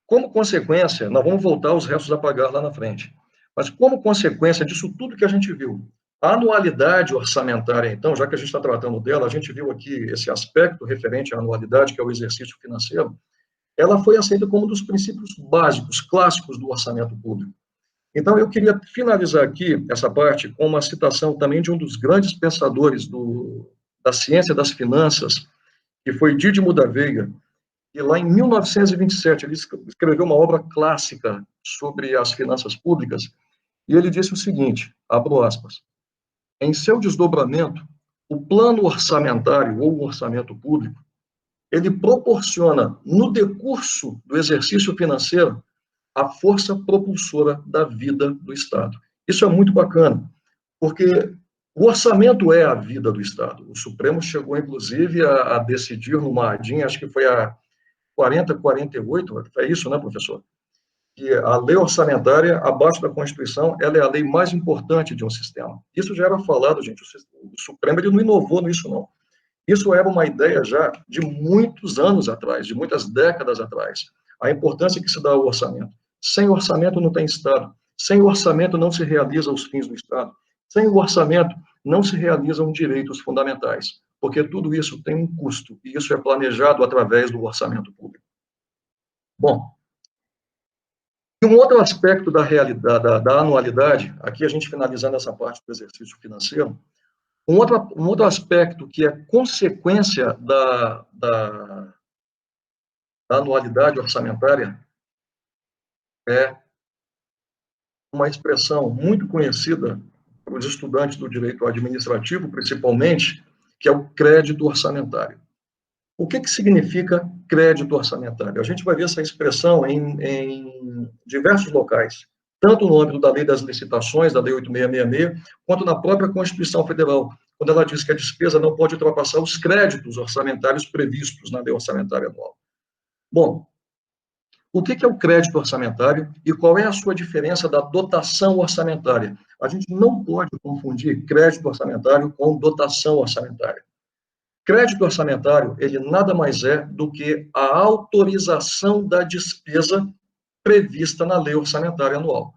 Speaker 2: como consequência, nós vamos voltar aos restos a pagar lá na frente, mas como consequência disso tudo que a gente viu, a anualidade orçamentária, então, já que a gente está tratando dela, a gente viu aqui esse aspecto referente à anualidade, que é o exercício financeiro, ela foi aceita como um dos princípios básicos, clássicos do orçamento público. Então, eu queria finalizar aqui essa parte com uma citação também de um dos grandes pensadores da ciência das finanças, que foi Dídimo da Veiga, e lá em 1927 ele escreveu uma obra clássica sobre as finanças públicas, e ele disse o seguinte, abro aspas, em seu desdobramento, o plano orçamentário ou o orçamento público, ele proporciona, no decurso do exercício financeiro, a força propulsora da vida do Estado. Isso é muito bacana, porque o orçamento é a vida do Estado. O Supremo chegou, inclusive, a decidir numa ADIM, acho que foi a 4048, é isso, né, professor? Que a lei orçamentária, abaixo da Constituição, ela é a lei mais importante de um sistema. Isso já era falado, gente, o Supremo ele não inovou nisso, não. Isso era uma ideia já de muitos anos atrás, de muitas décadas atrás. A importância que se dá ao orçamento. Sem orçamento não tem Estado. Sem orçamento não se realizam os fins do Estado. Sem o orçamento não se realizam direitos fundamentais, porque tudo isso tem um custo, e isso é planejado através do orçamento público. Bom, e um outro aspecto da realidade, da anualidade, aqui a gente finalizando essa parte do exercício financeiro, um outro aspecto que é consequência da anualidade orçamentária é uma expressão muito conhecida para os estudantes do direito administrativo, principalmente, que é o crédito orçamentário. O que significa crédito orçamentário? A gente vai ver essa expressão em diversos locais, tanto no âmbito da Lei das Licitações, da Lei 8666, quanto na própria Constituição Federal, quando ela diz que a despesa não pode ultrapassar os créditos orçamentários previstos na Lei Orçamentária Anual. Bom, o que é o crédito orçamentário e qual é a sua diferença da dotação orçamentária? A gente não pode confundir crédito orçamentário com dotação orçamentária. Crédito orçamentário, ele nada mais é do que a autorização da despesa prevista na Lei Orçamentária Anual.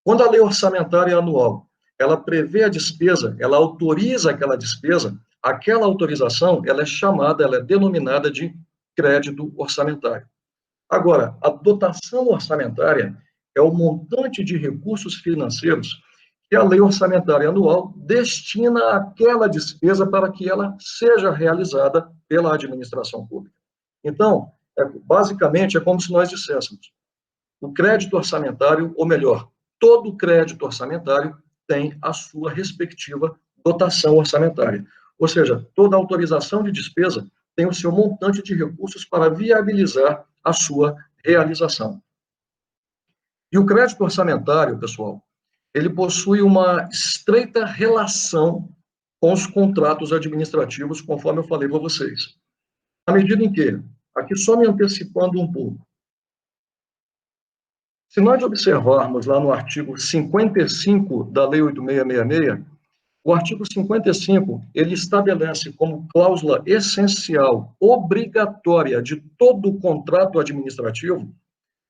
Speaker 2: Quando a Lei Orçamentária Anual, ela prevê a despesa, ela autoriza aquela autorização, ela é chamada, ela é denominada de crédito orçamentário. Agora, a dotação orçamentária é o montante de recursos financeiros que a Lei Orçamentária Anual destina àquela despesa para que ela seja realizada pela administração pública. Então, basicamente, é como se nós disséssemos, o crédito orçamentário, ou melhor, todo crédito orçamentário tem a sua respectiva dotação orçamentária. Ou seja, toda autorização de despesa tem o seu montante de recursos para viabilizar a sua realização. E o crédito orçamentário, pessoal, ele possui uma estreita relação com os contratos administrativos, conforme eu falei para vocês. À medida em que, aqui só me antecipando um pouco, se nós observarmos lá no artigo 55 da Lei 8666, o artigo 55, ele estabelece como cláusula essencial, obrigatória de todo contrato administrativo,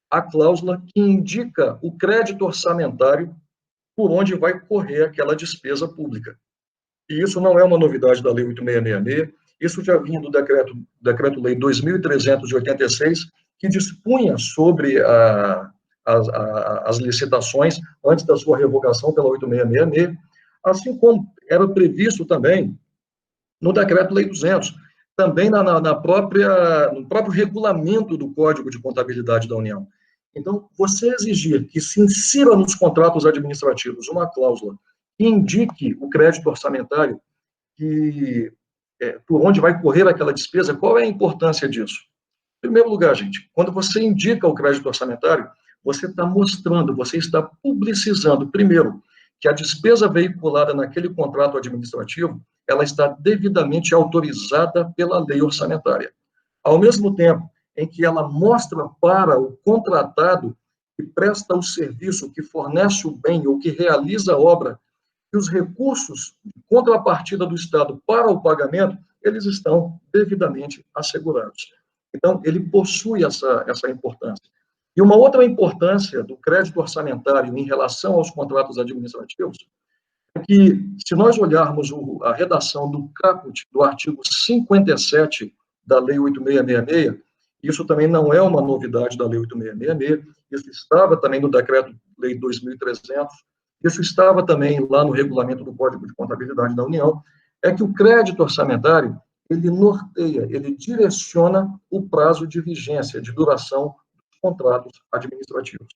Speaker 2: a cláusula que indica o crédito orçamentário por onde vai correr aquela despesa pública. E isso não é uma novidade da Lei 8666, isso já vinha do Decreto-Lei 2.386, que dispunha sobre as licitações antes da sua revogação pela 8666, assim como era previsto também no Decreto-Lei 200, também no próprio regulamento do Código de Contabilidade da União. Então, você exigir que se insira nos contratos administrativos uma cláusula que indique o crédito orçamentário, por onde vai correr aquela despesa, qual é a importância disso? Em primeiro lugar, gente, quando você indica o crédito orçamentário, você está mostrando, você está publicizando, primeiro, que a despesa veiculada naquele contrato administrativo, ela está devidamente autorizada pela lei orçamentária. Ao mesmo tempo em que ela mostra para o contratado que presta o serviço, que fornece o bem ou que realiza a obra, que os recursos de contrapartida do Estado para o pagamento, eles estão devidamente assegurados. Então, ele possui essa importância. E uma outra importância do crédito orçamentário em relação aos contratos administrativos é que, se nós olharmos a redação do caput do artigo 57 da Lei 8666, isso também não é uma novidade da Lei 8666, isso estava também no Decreto-Lei 2.300, isso estava também lá no regulamento do Código de Contabilidade da União, é que o crédito orçamentário, ele norteia, ele direciona o prazo de vigência, de duração dos contratos administrativos.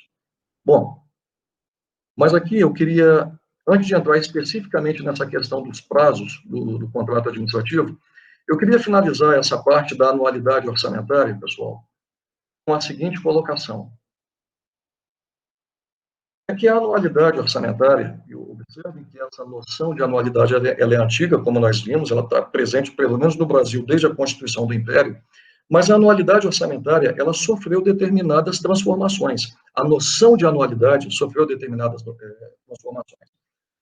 Speaker 2: Bom, mas aqui eu queria, antes de entrar especificamente nessa questão dos prazos do contrato administrativo, eu queria finalizar essa parte da anualidade orçamentária, pessoal, com a seguinte colocação. É que a anualidade orçamentária, e observem que essa noção de anualidade ela é antiga, como nós vimos, ela está presente, pelo menos no Brasil, desde a Constituição do Império, mas a anualidade orçamentária, ela sofreu determinadas transformações. A noção de anualidade sofreu determinadas transformações.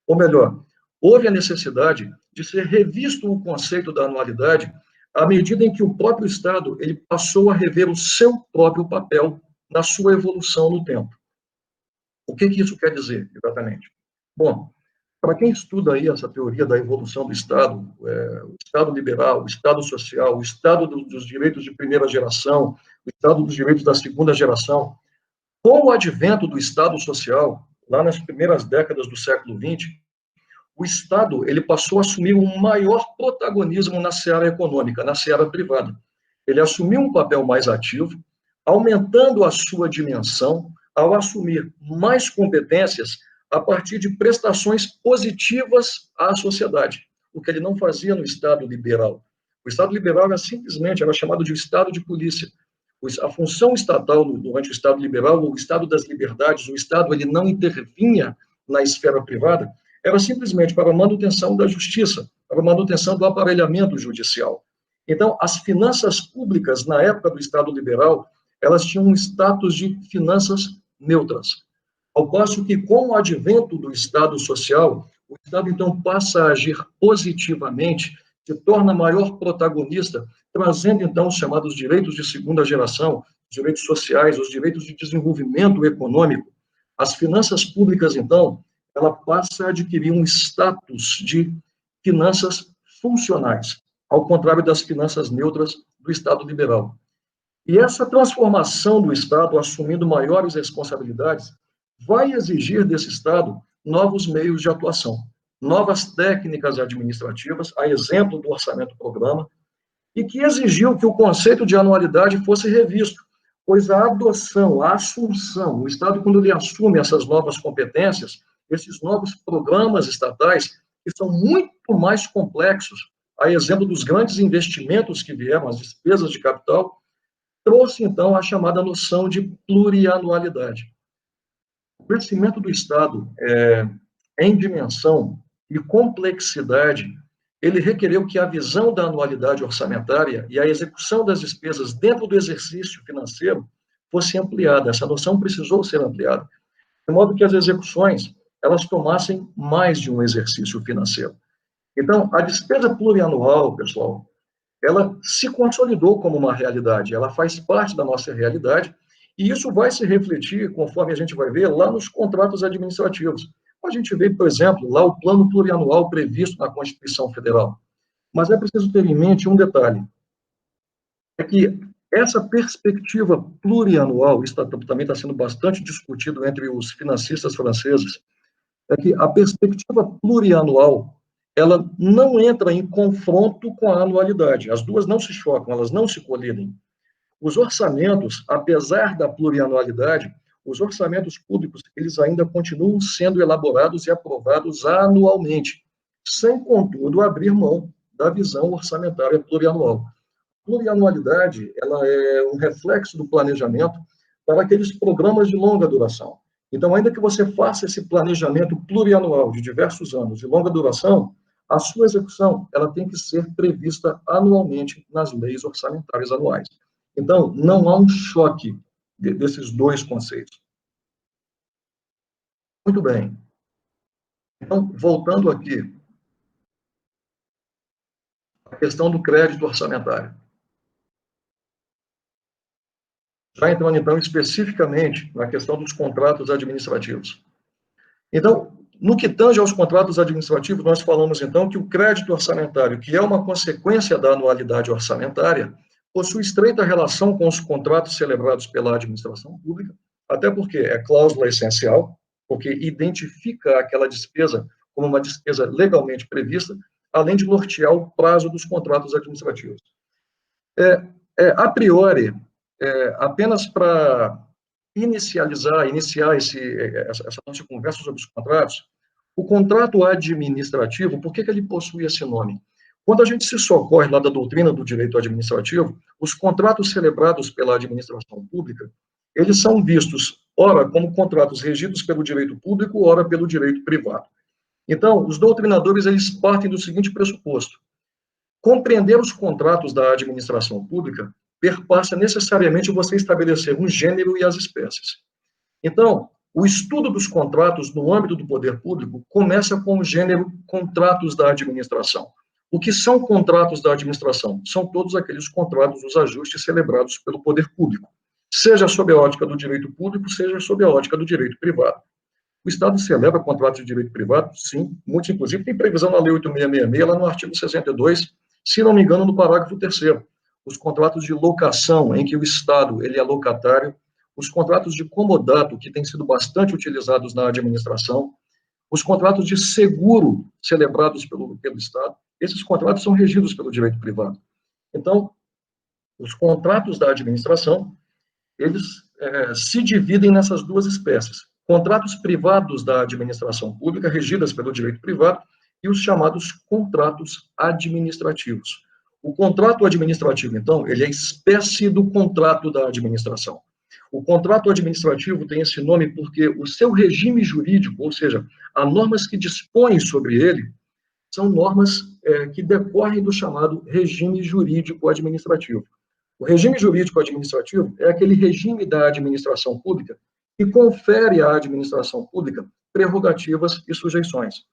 Speaker 2: Ou melhor, houve a necessidade de ser revisto o conceito da anualidade à medida em que o próprio Estado ele passou a rever o seu próprio papel na sua evolução no tempo. O que isso quer dizer, exatamente? Bom, para quem estuda aí essa teoria da evolução do Estado, o Estado liberal, o Estado social, o Estado dos direitos de primeira geração, o Estado dos direitos da segunda geração, com o advento do Estado social, lá nas primeiras décadas do século XX, o Estado ele passou a assumir um maior protagonismo na seara econômica, na seara privada. Ele assumiu um papel mais ativo, aumentando a sua dimensão, ao assumir mais competências a partir de prestações positivas à sociedade, o que ele não fazia no Estado liberal. O Estado liberal era chamado de Estado de polícia. A função estatal durante o Estado liberal, o Estado das liberdades, o Estado ele não intervinha na esfera privada, era simplesmente para a manutenção da justiça, para a manutenção do aparelhamento judicial. Então, as finanças públicas, na época do Estado liberal, elas tinham um status de finanças neutras. Ao passo que, com o advento do Estado social, o Estado, então, passa a agir positivamente, se torna maior protagonista, trazendo, então, os chamados direitos de segunda geração, os direitos sociais, os direitos de desenvolvimento econômico. As finanças públicas, então, ela passa a adquirir um status de finanças funcionais, ao contrário das finanças neutras do Estado liberal. E essa transformação do Estado, assumindo maiores responsabilidades, vai exigir desse Estado novos meios de atuação, novas técnicas administrativas, a exemplo do orçamento-programa, e que exigiu que o conceito de anualidade fosse revisto, pois a adoção, a assunção, o Estado, quando ele assume essas novas competências, esses novos programas estatais, que são muito mais complexos, a exemplo dos grandes investimentos que vieram, as despesas de capital, trouxe, então, a chamada noção de plurianualidade. O crescimento do Estado em dimensão e complexidade, ele requereu que a visão da anualidade orçamentária e a execução das despesas dentro do exercício financeiro fosse ampliada. Essa noção precisou ser ampliada, de modo que as execuções elas tomassem mais de um exercício financeiro. Então, a despesa plurianual, pessoal, ela se consolidou como uma realidade, ela faz parte da nossa realidade, E isso vai se refletir, conforme a gente vai ver, lá nos contratos administrativos. A gente vê, por exemplo, lá o plano plurianual previsto na Constituição Federal. Mas é preciso ter em mente um detalhe, é que essa perspectiva plurianual, isso também está sendo bastante discutido entre os financistas franceses, é que a perspectiva plurianual, ela não entra em confronto com a anualidade. As duas não se chocam, elas não se colidem. Os orçamentos, apesar da plurianualidade, os orçamentos públicos, eles ainda continuam sendo elaborados e aprovados anualmente, sem, contudo, abrir mão da visão orçamentária plurianual. Plurianualidade, ela é um reflexo do planejamento para aqueles programas de longa duração. Então, ainda que você faça esse planejamento plurianual de diversos anos, de longa duração, a sua execução, ela tem que ser prevista anualmente nas leis orçamentárias anuais. Então, não há um choque desses dois conceitos. Muito bem. Então, voltando aqui, a questão do crédito orçamentário. Já entrando, então, especificamente na questão dos contratos administrativos. Então, no que tange aos contratos administrativos, nós falamos, então, que o crédito orçamentário, que é uma consequência da anualidade orçamentária, possui estreita relação com os contratos celebrados pela administração pública, até porque é cláusula essencial, porque identifica aquela despesa como uma despesa legalmente prevista, além de nortear o prazo dos contratos administrativos. A priori, apenas para iniciar essa nossa conversa sobre os contratos, o contrato administrativo, por que ele possui esse nome? Quando a gente se socorre lá da doutrina do direito administrativo, os contratos celebrados pela administração pública, eles são vistos, ora, como contratos regidos pelo direito público, ora, pelo direito privado. Então, os doutrinadores, eles partem do seguinte pressuposto: compreender os contratos da administração pública perpassa necessariamente você estabelecer um gênero e as espécies. Então, o estudo dos contratos no âmbito do poder público começa com o gênero contratos da administração. O que são contratos da administração? São todos aqueles contratos, os ajustes celebrados pelo poder público, seja sob a ótica do direito público, seja sob a ótica do direito privado. O Estado celebra contratos de direito privado? Sim, muitos, inclusive, tem previsão na Lei 8.666, lá no artigo 62, se não me engano, no parágrafo 3º. Os contratos de locação, em que o Estado ele é locatário, os contratos de comodato, que têm sido bastante utilizados na administração, os contratos de seguro celebrados pelo Estado, esses contratos são regidos pelo direito privado. Então, os contratos da administração, eles se dividem nessas duas espécies: contratos privados da administração pública, regidas pelo direito privado, e os chamados contratos administrativos. O contrato administrativo, então, ele é espécie do contrato da administração. O contrato administrativo tem esse nome porque o seu regime jurídico, ou seja, as normas que dispõem sobre ele, são normas que decorrem do chamado regime jurídico administrativo. O regime jurídico administrativo é aquele regime da administração pública que confere à administração pública prerrogativas e sujeições.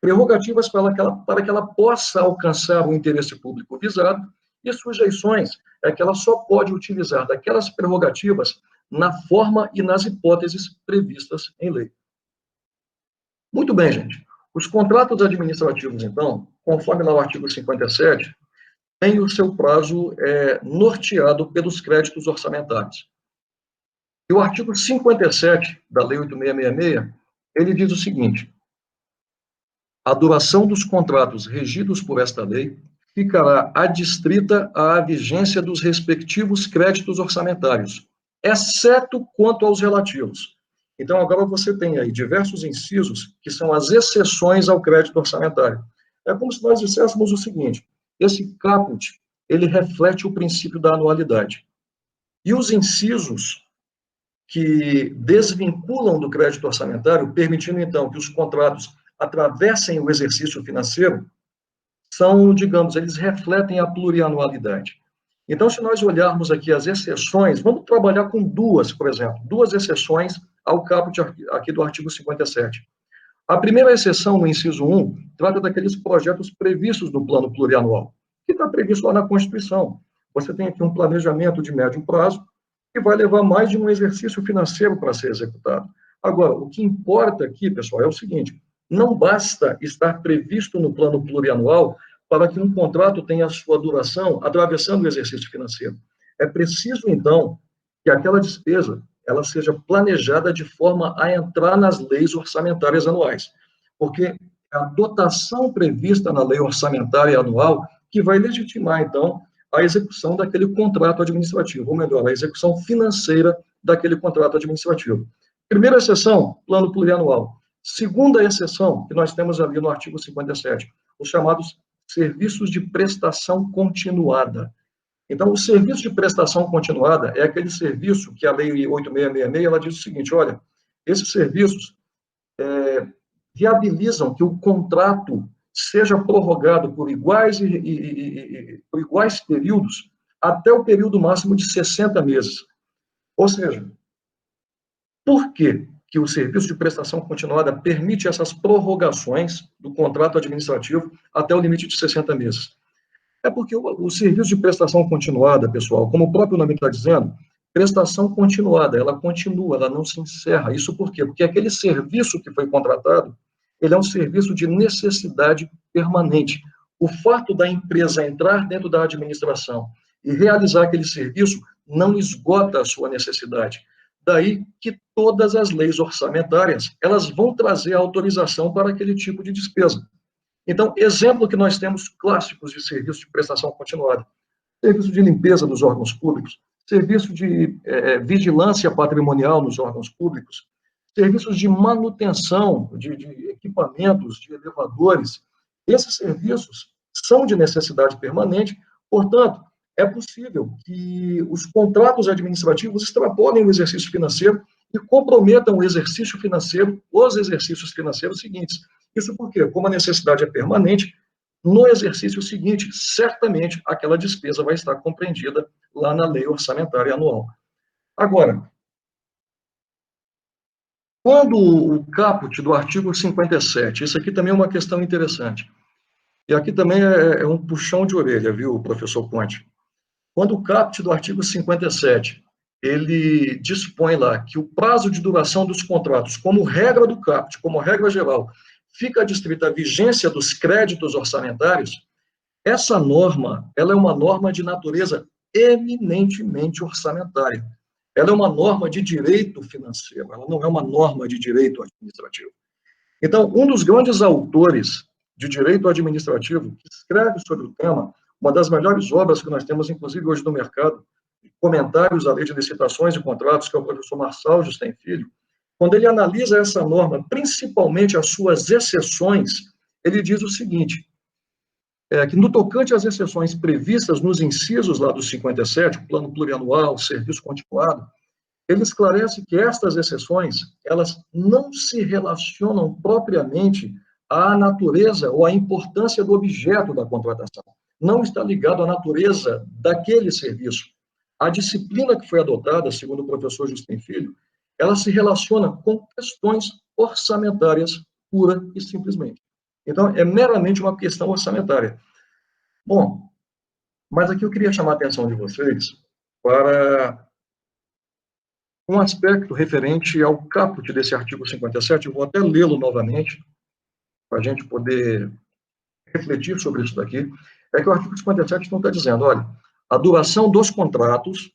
Speaker 2: Prerrogativas para que ela possa alcançar o interesse público visado, e sujeições é que ela só pode utilizar daquelas prerrogativas na forma e nas hipóteses previstas em lei. Muito bem, gente. Os contratos administrativos, então, conforme lá o artigo 57, têm o seu prazo norteado pelos créditos orçamentários. E o artigo 57 da Lei 8.666, ele diz o seguinte: a duração dos contratos regidos por esta lei ficará adstrita à vigência dos respectivos créditos orçamentários, exceto quanto aos relativos. Então, agora você tem aí diversos incisos que são as exceções ao crédito orçamentário. É como se nós disséssemos o seguinte: esse caput, ele reflete o princípio da anualidade. E os incisos que desvinculam do crédito orçamentário, permitindo, então, que os contratos atravessem o exercício financeiro, são, digamos, eles refletem a plurianualidade. Então, se nós olharmos aqui as exceções, vamos trabalhar com duas, por exemplo, duas exceções ao caput aqui do artigo 57. A primeira exceção, no inciso 1, trata daqueles projetos previstos no plano plurianual, que está previsto lá na Constituição. Você tem aqui um planejamento de médio prazo, e vai levar mais de um exercício financeiro para ser executado. Agora, o que importa aqui, pessoal, é o seguinte: não basta estar previsto no plano plurianual para que um contrato tenha a sua duração atravessando o exercício financeiro. É preciso, então, que aquela despesa ela seja planejada de forma a entrar nas leis orçamentárias anuais, porque é a dotação prevista na lei orçamentária anual que vai legitimar, então, a execução daquele contrato administrativo, ou melhor, a execução financeira daquele contrato administrativo. Primeira exceção, plano plurianual. Segunda exceção, que nós temos ali no artigo 57, os chamados serviços de prestação continuada. Então, o serviço de prestação continuada é aquele serviço que a Lei 8666, ela diz o seguinte: olha, esses serviços viabilizam que o contrato seja prorrogado por iguais períodos até o período máximo de 60 meses. Ou seja, por que o serviço de prestação continuada permite essas prorrogações do contrato administrativo até o limite de 60 meses? É porque o serviço de prestação continuada, pessoal, como o próprio nome está dizendo, prestação continuada, ela continua, ela não se encerra. Isso por quê? Porque aquele serviço que foi contratado, ele é um serviço de necessidade permanente. O fato da empresa entrar dentro da administração e realizar aquele serviço não esgota a sua necessidade. Daí que todas as leis orçamentárias, elas vão trazer autorização para aquele tipo de despesa. Então, exemplo que nós temos clássicos de serviço de prestação continuada: serviço de limpeza dos órgãos públicos, serviço de vigilância patrimonial nos órgãos públicos, serviços de manutenção de equipamentos, de elevadores. Esses serviços são de necessidade permanente, portanto, é possível que os contratos administrativos extrapolem o exercício financeiro e comprometam o exercício financeiro, os exercícios financeiros seguintes. Isso porque, como a necessidade é permanente, no exercício seguinte, certamente, aquela despesa vai estar compreendida lá na lei orçamentária anual. Agora, quando o caput do artigo 57, isso aqui também é uma questão interessante, e aqui também é um puxão de orelha, viu, professor Conte? Quando o caput do artigo 57, ele dispõe lá que o prazo de duração dos contratos, como regra do caput, como regra geral, fica adstrita à vigência dos créditos orçamentários, essa norma, ela é uma norma de natureza eminentemente orçamentária. Ela é uma norma de direito financeiro, ela não é uma norma de direito administrativo. Então, um dos grandes autores de direito administrativo que escreve sobre o tema, uma das melhores obras que nós temos, inclusive, hoje no mercado, comentários à lei de licitações e contratos, que é o professor Marçal Justem Filho, quando ele analisa essa norma, principalmente as suas exceções, ele diz o seguinte: que no tocante às exceções previstas nos incisos lá do 57, o plano plurianual, serviço continuado, ele esclarece que estas exceções, elas não se relacionam propriamente à natureza ou à importância do objeto da contratação. Não está ligado à natureza daquele serviço. A disciplina que foi adotada, segundo o professor Justem Filho, ela se relaciona com questões orçamentárias, pura e simplesmente. Então, é meramente uma questão orçamentária. Bom, mas aqui eu queria chamar a atenção de vocês para um aspecto referente ao caput desse artigo 57, eu vou até lê-lo novamente, para a gente poder refletir sobre isso daqui. É que o artigo 57 não está dizendo, olha, a duração dos contratos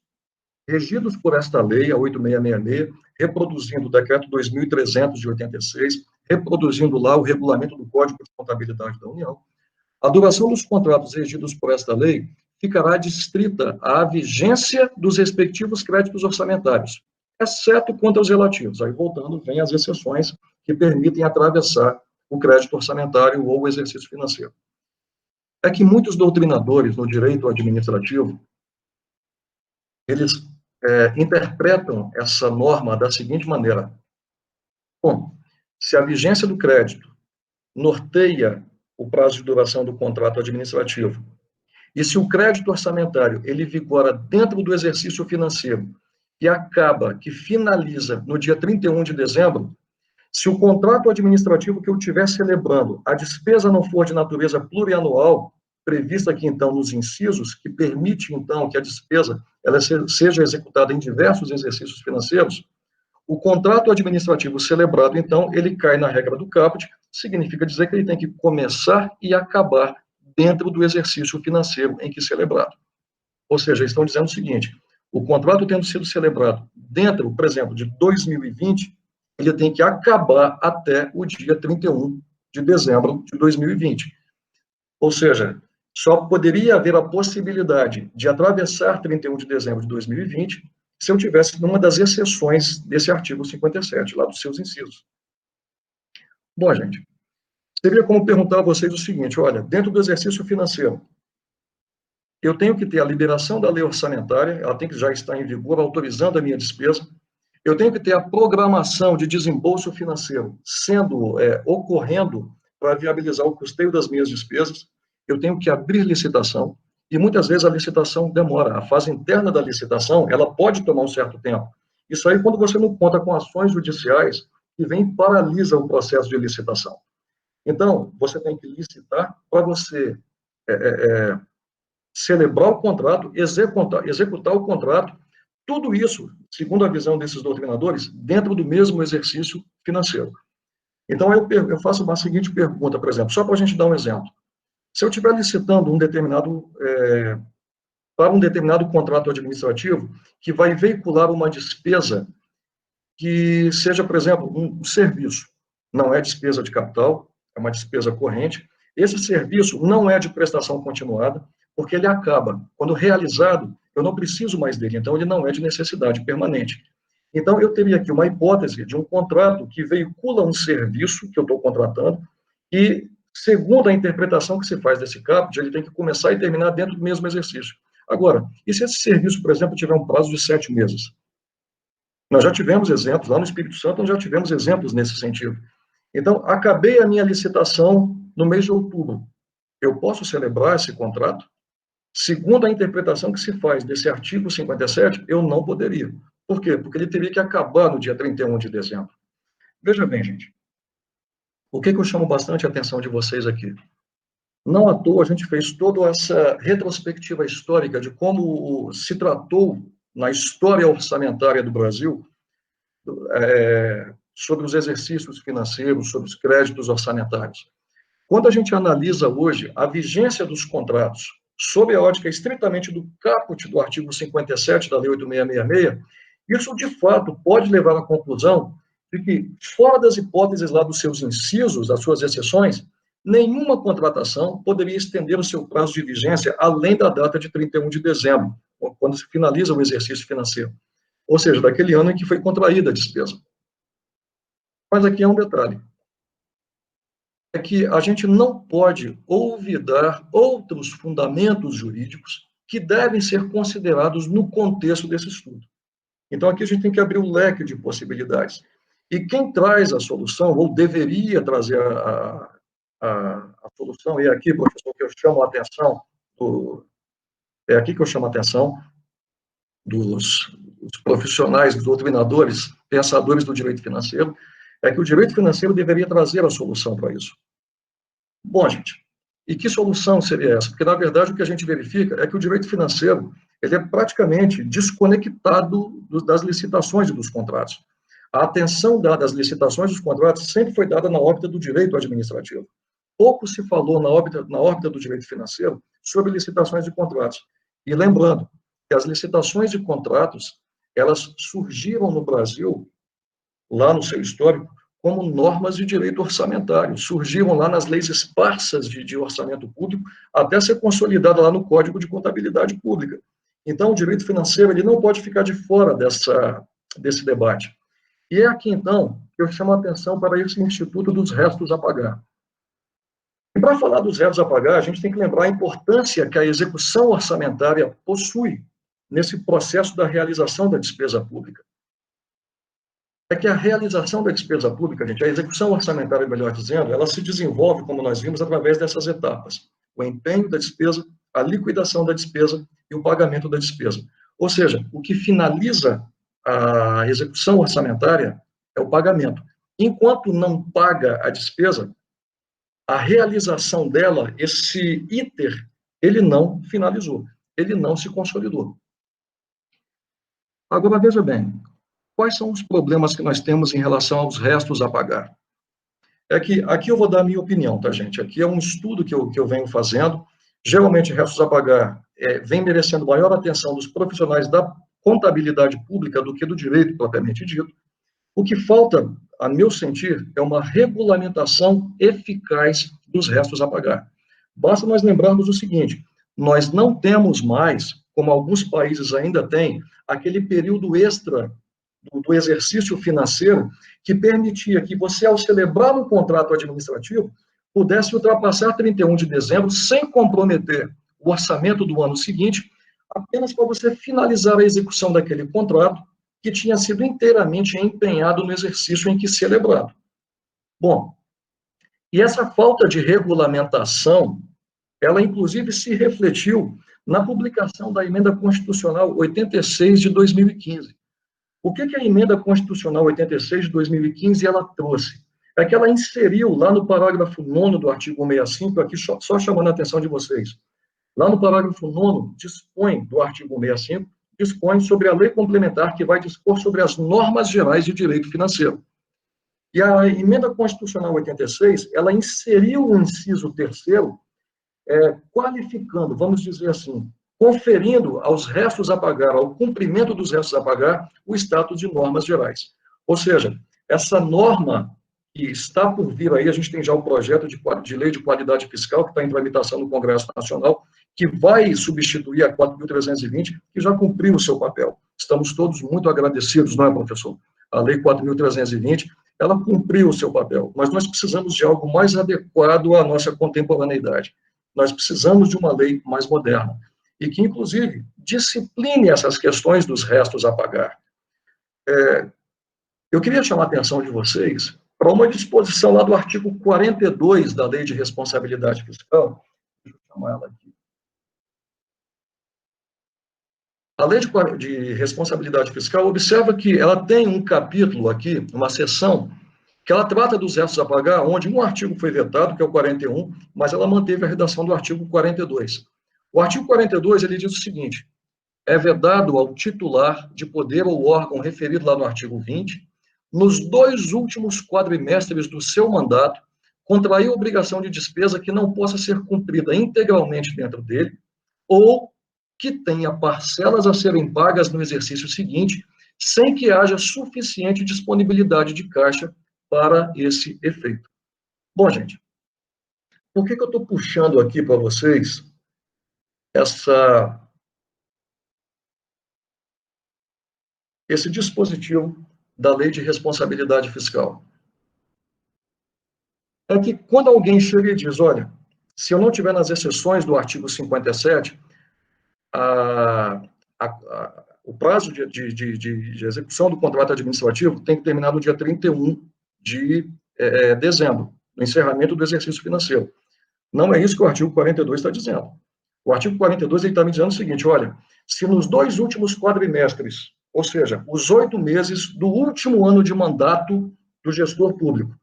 Speaker 2: regidos por esta lei, a 8666, reproduzindo o decreto 2.300 de 86, reproduzindo lá o regulamento do Código de Contabilidade da União, a duração dos contratos regidos por esta lei ficará adstrita à vigência dos respectivos créditos orçamentários, exceto quanto aos relativos. Aí, voltando, vem as exceções que permitem atravessar o crédito orçamentário ou o exercício financeiro. É que muitos doutrinadores no direito administrativo, eles interpretam essa norma da seguinte maneira: bom, se a vigência do crédito norteia o prazo de duração do contrato administrativo, e se o crédito orçamentário ele vigora dentro do exercício financeiro e acaba, que finaliza no dia 31 de dezembro, se o contrato administrativo que eu estiver celebrando, a despesa não for de natureza plurianual, prevista aqui, então, nos incisos, que permite, então, que a despesa ela seja executada em diversos exercícios financeiros, o contrato administrativo celebrado, então, ele cai na regra do caput, significa dizer que ele tem que começar e acabar dentro do exercício financeiro em que celebrado. Ou seja, estão dizendo o seguinte, o contrato tendo sido celebrado dentro, por exemplo, de 2020, ele tem que acabar até o dia 31 de dezembro de 2020. Ou seja, só poderia haver a possibilidade de atravessar 31 de dezembro de 2020 se eu tivesse numa das exceções desse artigo 57, lá dos seus incisos. Bom, gente, seria como perguntar a vocês o seguinte, olha, dentro do exercício financeiro, eu tenho que ter a liberação da lei orçamentária, ela tem que já estar em vigor, autorizando a minha despesa, eu tenho que ter a programação de desembolso financeiro ocorrendo para viabilizar o custeio das minhas despesas, eu tenho que abrir licitação, e muitas vezes a licitação demora, a fase interna da licitação, ela pode tomar um certo tempo. Isso aí quando você não conta com ações judiciais que vêm e paralisam o processo de licitação. Então, você tem que licitar para você celebrar o contrato, executar o contrato, tudo isso, segundo a visão desses doutrinadores, dentro do mesmo exercício financeiro. Então, eu faço uma seguinte pergunta, por exemplo, só para a gente dar um exemplo. Se eu estiver licitando para um determinado contrato administrativo que vai veicular uma despesa que seja, por exemplo, um serviço, não é despesa de capital, é uma despesa corrente, esse serviço não é de prestação continuada, porque ele acaba. Quando realizado, eu não preciso mais dele, então ele não é de necessidade permanente. Então, eu teria aqui uma hipótese de um contrato que veicula um serviço que eu estou contratando e, segundo a interpretação que se faz desse caput, ele tem que começar e terminar dentro do mesmo exercício. Agora, e se esse serviço, por exemplo, tiver um prazo de 7 meses? Nós já tivemos exemplos, lá no Espírito Santo, nós já tivemos exemplos nesse sentido. Então, acabei a minha licitação no mês de outubro. Eu posso celebrar esse contrato? Segundo a interpretação que se faz desse artigo 57, eu não poderia. Por quê? Porque ele teria que acabar no dia 31 de dezembro. Veja bem, gente, o que eu chamo bastante a atenção de vocês aqui? Não à toa a gente fez toda essa retrospectiva histórica de como se tratou na história orçamentária do Brasil sobre os exercícios financeiros, sobre os créditos orçamentários. Quando a gente analisa hoje a vigência dos contratos sob a ótica estritamente do caput do artigo 57 da Lei 8666, isso, de fato, pode levar à conclusão de que, fora das hipóteses lá dos seus incisos, das suas exceções, nenhuma contratação poderia estender o seu prazo de vigência além da data de 31 de dezembro, quando se finaliza o exercício financeiro. Ou seja, daquele ano em que foi contraída a despesa. Mas aqui é um detalhe. É que a gente não pode olvidar outros fundamentos jurídicos que devem ser considerados no contexto desse estudo. Então, aqui a gente tem que abrir o leque de possibilidades. E quem traz a solução, ou deveria trazer a solução, e é aqui, professor, que eu chamo a atenção, é aqui que eu chamo a atenção dos profissionais, dos doutrinadores, pensadores do direito financeiro, é que o direito financeiro deveria trazer a solução para isso. Bom, gente, e que solução seria essa? Porque, na verdade, o que a gente verifica é que o direito financeiro ele é praticamente desconectado das licitações e dos contratos. A atenção dada às licitações dos contratos sempre foi dada na órbita do direito administrativo. Pouco se falou na órbita do direito financeiro sobre licitações de contratos. E lembrando que as licitações de contratos, elas surgiram no Brasil, lá no seu histórico, como normas de direito orçamentário. Surgiram lá nas leis esparsas de orçamento público, até ser consolidada lá no Código de Contabilidade Pública. Então, o direito financeiro ele não pode ficar de fora desse debate. E é aqui, então, que eu chamo a atenção para esse Instituto dos Restos a Pagar. E para falar dos restos a pagar, a gente tem que lembrar a importância que a execução orçamentária possui nesse processo da realização da despesa pública. É que a realização da despesa pública, gente, a execução orçamentária, melhor dizendo, ela se desenvolve, como nós vimos, através dessas etapas. O empenho da despesa, a liquidação da despesa e o pagamento da despesa. Ou seja, o que finaliza a execução orçamentária é o pagamento. Enquanto não paga a despesa, a realização dela, esse iter ele não finalizou, ele não se consolidou. Agora, veja bem, quais são os problemas que nós temos em relação aos restos a pagar? É que aqui eu vou dar a minha opinião, tá, gente? Aqui é um estudo que eu venho fazendo. Geralmente, restos a pagar vem merecendo maior atenção dos profissionais da contabilidade pública do que do direito propriamente dito. O que falta, a meu sentir, é uma regulamentação eficaz dos restos a pagar. Basta nós lembrarmos o seguinte: nós não temos mais, como alguns países ainda têm, aquele período extra do exercício financeiro que permitia que você, ao celebrar um contrato administrativo, pudesse ultrapassar 31 de dezembro sem comprometer o orçamento do ano seguinte, apenas para você finalizar a execução daquele contrato que tinha sido inteiramente empenhado no exercício em que celebrado. Bom, e essa falta de regulamentação, ela inclusive se refletiu na publicação da Emenda Constitucional 86 de 2015. O que a Emenda Constitucional 86 de 2015 ela trouxe? É que ela inseriu lá no parágrafo 9º do artigo 165, aqui só chamando a atenção de vocês, lá no parágrafo 9º, dispõe do artigo 165, dispõe sobre a lei complementar que vai dispor sobre as normas gerais de direito financeiro. E a Emenda Constitucional 86, ela inseriu o inciso 3º, qualificando, vamos dizer assim, conferindo aos restos a pagar, ao cumprimento dos restos a pagar, o status de normas gerais. Ou seja, essa norma que está por vir aí, a gente tem já o projeto de lei de qualidade fiscal, que está em tramitação no Congresso Nacional, que vai substituir a 4.320, que já cumpriu o seu papel. Estamos todos muito agradecidos, não é, professor? A lei 4.320, ela cumpriu o seu papel, mas nós precisamos de algo mais adequado à nossa contemporaneidade. Nós precisamos de uma lei mais moderna e que, inclusive, discipline essas questões dos restos a pagar. Eu queria chamar a atenção de vocês para uma disposição lá do artigo 42 da Lei de Responsabilidade Fiscal. Deixa eu chamar ela aqui. A Lei de Responsabilidade Fiscal, observa que ela tem um capítulo aqui, uma seção, que ela trata dos restos a pagar, onde um artigo foi vetado, que é o 41, mas ela manteve a redação do artigo 42. O artigo 42, ele diz o seguinte: é vedado ao titular de poder ou órgão referido lá no artigo 20, nos 2 últimos quadrimestres do seu mandato, contrair obrigação de despesa que não possa ser cumprida integralmente dentro dele, ou que tenha parcelas a serem pagas no exercício seguinte, sem que haja suficiente disponibilidade de caixa para esse efeito. Bom, gente, por que eu estou puxando aqui para vocês esse dispositivo da Lei de Responsabilidade Fiscal? É que quando alguém chega e diz, olha, se eu não tiver nas exceções do artigo 57, o prazo de execução do contrato administrativo tem que terminar no dia 31 de dezembro, no encerramento do exercício financeiro. Não é isso que o artigo 42 está dizendo. O artigo 42 está me dizendo o seguinte: olha, se nos 2 últimos quadrimestres, ou seja, os 8 meses do último ano de mandato do gestor público,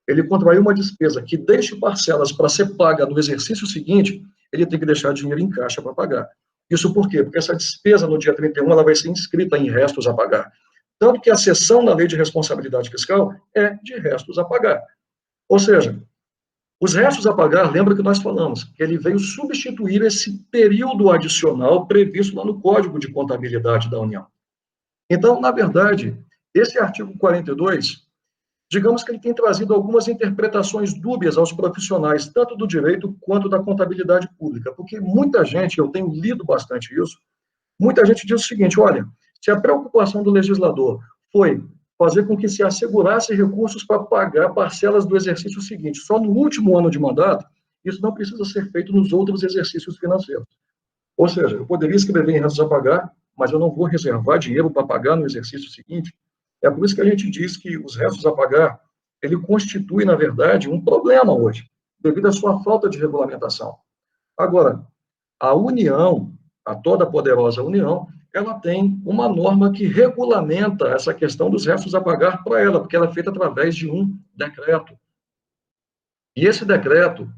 Speaker 2: ele contraiu uma despesa que deixe parcelas para ser paga no exercício seguinte, ele tem que deixar dinheiro em caixa para pagar. Isso por quê? Porque essa despesa no dia 31 ela vai ser inscrita em restos a pagar. Tanto que a seção na Lei de Responsabilidade Fiscal é de restos a pagar. Ou seja, os restos a pagar, lembra que nós falamos, que ele veio substituir esse período adicional previsto lá no Código de Contabilidade da União. Então, na verdade, esse artigo 42, digamos que ele tem trazido algumas interpretações dúbias aos profissionais, tanto do direito quanto da contabilidade pública, porque muita gente, eu tenho lido bastante isso, muita gente diz o seguinte: olha, se a preocupação do legislador foi fazer com que se assegurasse recursos para pagar parcelas do exercício seguinte, só no último ano de mandato, isso não precisa ser feito nos outros exercícios financeiros. Ou seja, eu poderia escrever em restos a pagar, mas eu não vou reservar dinheiro para pagar no exercício seguinte. É por isso que a gente diz que os restos a pagar, ele constitui, na verdade, um problema hoje, devido à sua falta de regulamentação. Agora, a União, a toda poderosa União, ela tem uma norma que regulamenta essa questão dos restos a pagar para ela, porque ela é feita através de um decreto. E esse decreto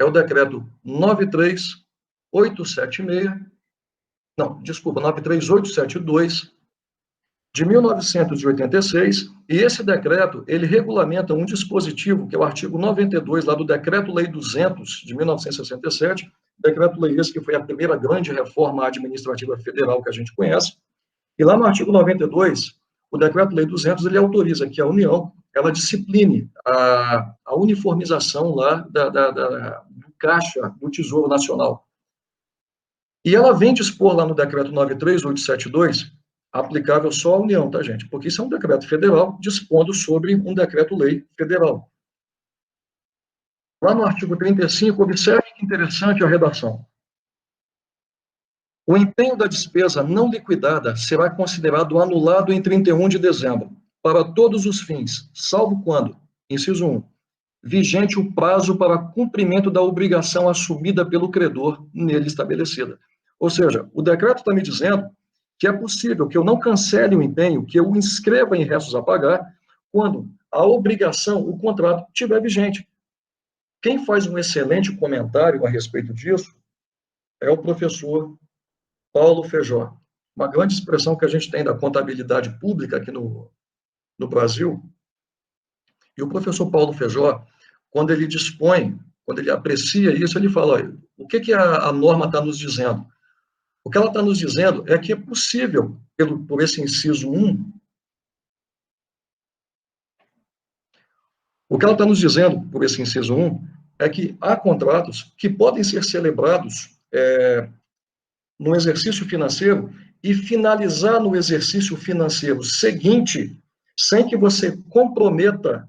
Speaker 2: é o decreto 93876, não, desculpa, 93872, de 1986, e esse decreto, ele regulamenta um dispositivo, que é o artigo 92, lá do Decreto-Lei 200, de 1967, Decreto-Lei esse que foi a primeira grande reforma administrativa federal que a gente conhece, e lá no artigo 92, o Decreto-Lei 200, ele autoriza que a União, ela discipline a uniformização lá do caixa do Tesouro Nacional. E ela vem dispor lá no Decreto 93872, aplicável só à União, tá, gente? Porque isso é um decreto federal dispondo sobre um decreto-lei federal. Lá no artigo 35, observe que interessante a redação. O empenho da despesa não liquidada será considerado anulado em 31 de dezembro, para todos os fins, salvo quando, inciso 1, vigente o prazo para cumprimento da obrigação assumida pelo credor nele estabelecida. Ou seja, o decreto está me dizendo que é possível que eu não cancele o empenho, que eu inscreva em restos a pagar, quando a obrigação, o contrato, estiver vigente. Quem faz um excelente comentário a respeito disso é o professor Paulo Feijó. Uma grande expressão que a gente tem da contabilidade pública aqui no Brasil. E o professor Paulo Feijó, quando ele dispõe, quando ele aprecia isso, ele fala, olha, o que a norma está nos dizendo? O que ela está nos dizendo é que é possível, por esse inciso 1, o que ela está nos dizendo, por esse inciso 1, é que há contratos que podem ser celebrados no exercício financeiro e finalizar no exercício financeiro seguinte, sem que você comprometa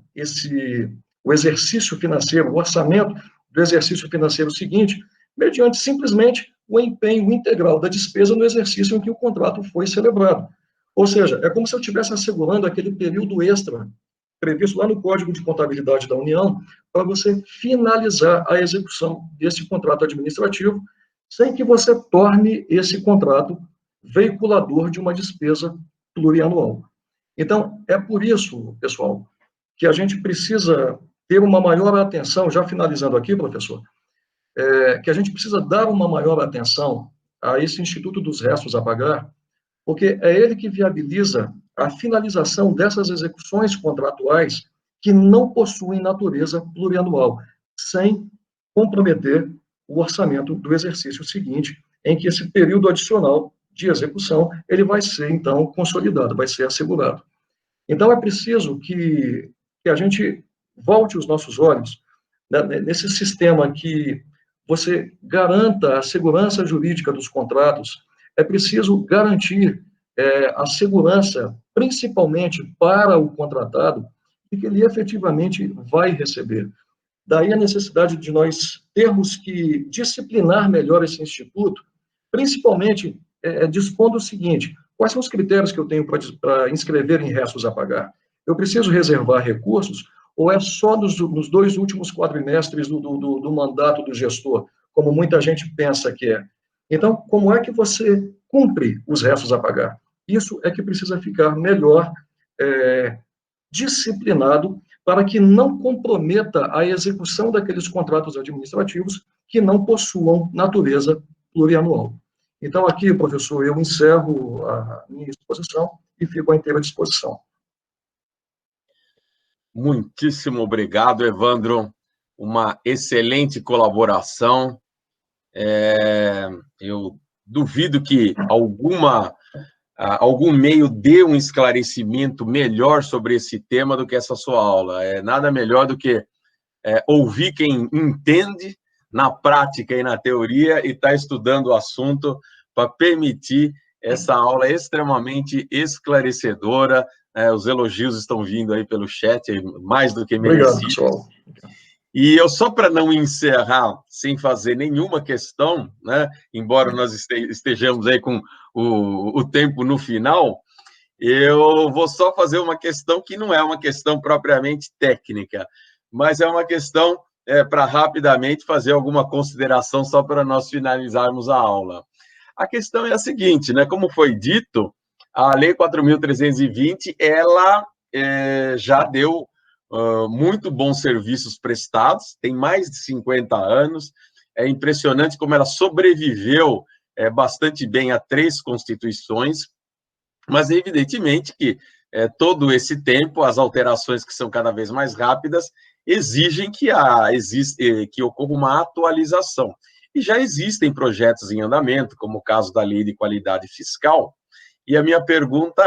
Speaker 2: o exercício financeiro, o orçamento do exercício financeiro seguinte, mediante simplesmente o empenho integral da despesa no exercício em que o contrato foi celebrado. Ou seja, é como se eu estivesse assegurando aquele período extra previsto lá no Código de Contabilidade da União para você finalizar a execução desse contrato administrativo sem que você torne esse contrato veiculador de uma despesa plurianual. Então, é por isso, pessoal, que a gente precisa ter uma maior atenção, já finalizando aqui, professor, que a gente precisa dar uma maior atenção a esse Instituto dos Restos a Pagar, porque é ele que viabiliza a finalização dessas execuções contratuais que não possuem natureza plurianual, sem comprometer o orçamento do exercício seguinte, em que esse período adicional de execução, ele vai ser, então, consolidado, vai ser assegurado. Então, é preciso que a gente volte os nossos olhos nesse sistema que você garanta a segurança jurídica dos contratos, é preciso garantir a segurança, principalmente para o contratado, de que ele efetivamente vai receber. Daí a necessidade de nós termos que disciplinar melhor esse instituto, principalmente dispondo o seguinte, quais são os critérios que eu tenho para inscrever em restos a pagar? Eu preciso reservar recursos ou é só nos 2 últimos quadrimestres do mandato do gestor, como muita gente pensa que é? Então, como é que você cumpre os restos a pagar? Isso é que precisa ficar melhor disciplinado para que não comprometa a execução daqueles contratos administrativos que não possuam natureza plurianual. Então, aqui, professor, eu encerro a minha exposição e fico à inteira disposição.
Speaker 1: Muitíssimo obrigado, Evandro. Uma excelente colaboração. Eu duvido que algum meio dê um esclarecimento melhor sobre esse tema do que essa sua aula. É nada melhor do que ouvir quem entende na prática e na teoria e está estudando o assunto para permitir essa aula extremamente esclarecedora. Os elogios estão vindo aí pelo chat, mais do que merecidos.
Speaker 2: Obrigado, pessoal.
Speaker 1: E eu, só para não encerrar sem fazer nenhuma questão, né, embora nós estejamos aí com o tempo no final, eu vou só fazer uma questão que não é uma questão propriamente técnica, mas é uma questão para rapidamente fazer alguma consideração só para nós finalizarmos a aula. A questão é a seguinte, né, como foi dito, a Lei 4.320, ela já deu muito bons serviços prestados, tem mais de 50 anos, é impressionante como ela sobreviveu bastante bem a 3 constituições, mas evidentemente que todo esse tempo, as alterações que são cada vez mais rápidas, exigem que ocorra uma atualização. E já existem projetos em andamento, como o caso da Lei de Qualidade Fiscal, e a minha pergunta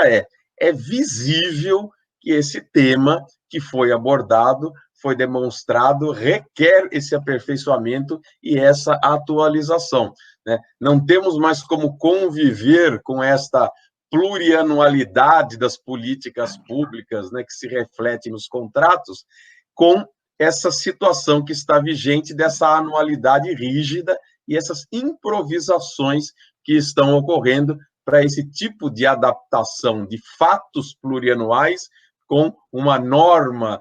Speaker 1: é visível que esse tema que foi abordado, foi demonstrado, requer esse aperfeiçoamento e essa atualização, né? Não temos mais como conviver com esta plurianualidade das políticas públicas, né, que se reflete nos contratos, com essa situação que está vigente dessa anualidade rígida e essas improvisações que estão ocorrendo para esse tipo de adaptação de fatos plurianuais com uma norma,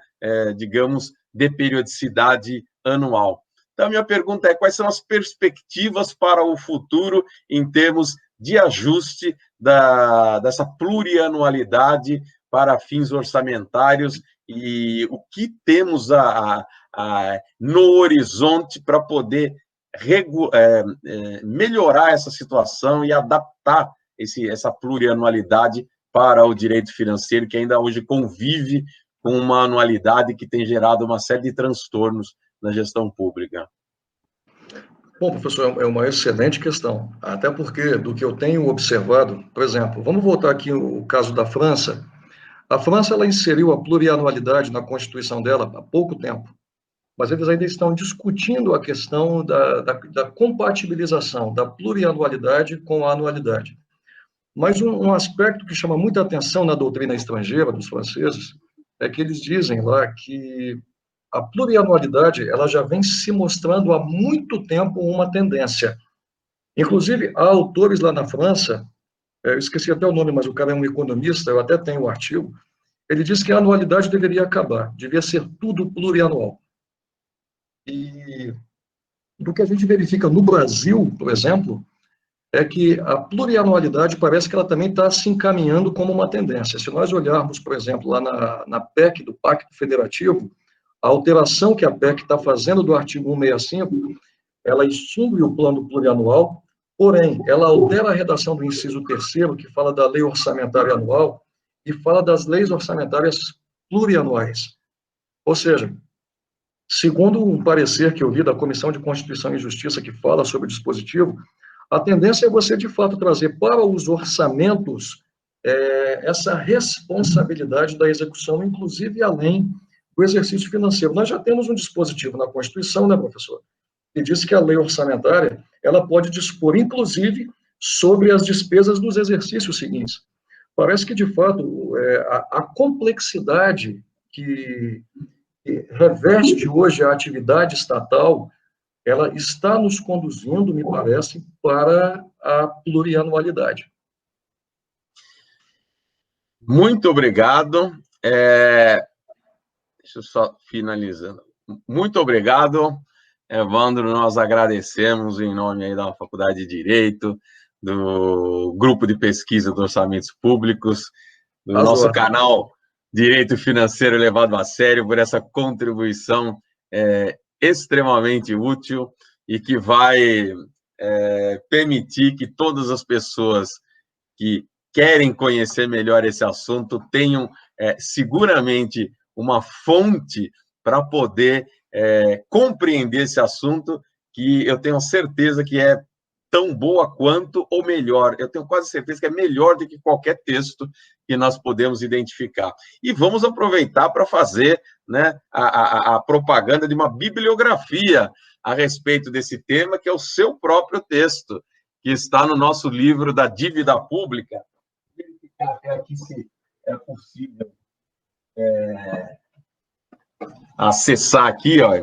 Speaker 1: digamos, de periodicidade anual. Então, a minha pergunta é: quais são as perspectivas para o futuro em termos de ajuste dessa plurianualidade para fins orçamentários e o que temos no horizonte para poder melhorar essa situação e adaptar essa plurianualidade para o direito financeiro, que ainda hoje convive com uma anualidade que tem gerado uma série de transtornos na gestão pública?
Speaker 2: Bom, professor, é uma excelente questão, até porque, do que eu tenho observado, por exemplo, vamos voltar aqui ao caso da França. A França, ela inseriu a plurianualidade na Constituição dela há pouco tempo, mas eles ainda estão discutindo a questão da compatibilização da plurianualidade com a anualidade. Mas um aspecto que chama muita atenção na doutrina estrangeira dos franceses é que eles dizem lá que a plurianualidade ela já vem se mostrando há muito tempo uma tendência. Inclusive, há autores lá na França, eu esqueci até o nome, mas o cara é um economista, eu até tenho o artigo, ele diz que a anualidade deveria acabar, devia ser tudo plurianual. E do que a gente verifica no Brasil, por exemplo, é que a plurianualidade parece que ela também está se encaminhando como uma tendência. Se nós olharmos, por exemplo, lá na PEC do Pacto Federativo, a alteração que a PEC está fazendo do artigo 165, ela extingue o plano plurianual, porém, ela altera a redação do inciso 3º, que fala da lei orçamentária anual, e fala das leis orçamentárias plurianuais. Ou seja, segundo um parecer que eu vi da Comissão de Constituição e Justiça, que fala sobre o dispositivo, a tendência é você, de fato, trazer para os orçamentos essa responsabilidade da execução, inclusive além do exercício financeiro. Nós já temos um dispositivo na Constituição, né, professor, que diz que a lei orçamentária ela pode dispor, inclusive, sobre as despesas dos exercícios seguintes. Parece que, de fato, a complexidade que reveste hoje a atividade estatal, ela está nos conduzindo, me parece, para a plurianualidade.
Speaker 1: Muito obrigado. Deixa eu só finalizando. Muito obrigado, Evandro. Nós agradecemos em nome aí da Faculdade de Direito, do Grupo de Pesquisa dos Orçamentos Públicos, do nosso canal Direito Financeiro Levado a Sério, por essa contribuição extremamente útil e que vai permitir que todas as pessoas que querem conhecer melhor esse assunto tenham seguramente uma fonte para poder compreender esse assunto, que eu tenho certeza que é tão boa quanto ou melhor. Eu tenho quase certeza que é melhor do que qualquer texto que nós podemos identificar. E vamos aproveitar para fazer, né, a propaganda de uma bibliografia a respeito desse tema, que é o seu próprio texto, que está no nosso livro da Dívida Pública. Vou verificar até aqui se é possível acessar aqui, ó,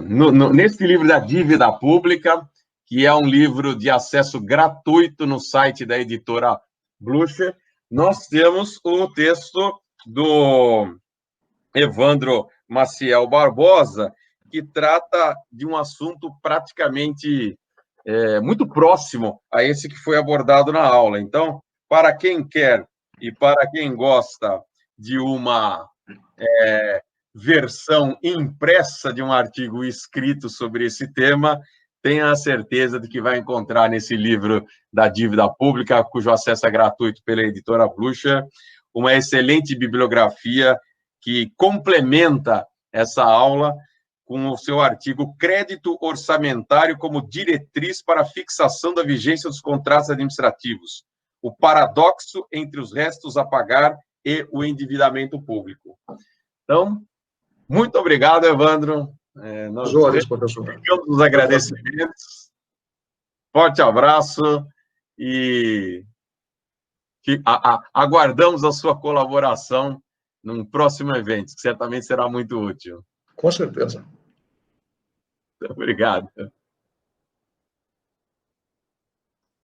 Speaker 1: nesse livro da Dívida Pública, que é um livro de acesso gratuito no site da editora Blucher, nós temos o texto do Evandro Maciel Barbosa, que trata de um assunto praticamente muito próximo a esse que foi abordado na aula. Então, para quem quer e para quem gosta de uma versão impressa de um artigo escrito sobre esse tema, tenha a certeza de que vai encontrar nesse livro da dívida pública, cujo acesso é gratuito pela editora Blucher, uma excelente bibliografia que complementa essa aula com o seu artigo Crédito Orçamentário como Diretriz para a Fixação da Vigência dos Contratos Administrativos, o paradoxo entre os restos a pagar e o endividamento público. Então, muito obrigado, Evandro.
Speaker 2: As ordens, professor.
Speaker 1: Ficamos nos agradecimentos. Forte abraço e aguardamos a sua colaboração num próximo evento, que certamente será muito útil.
Speaker 2: Com certeza.
Speaker 1: Obrigado.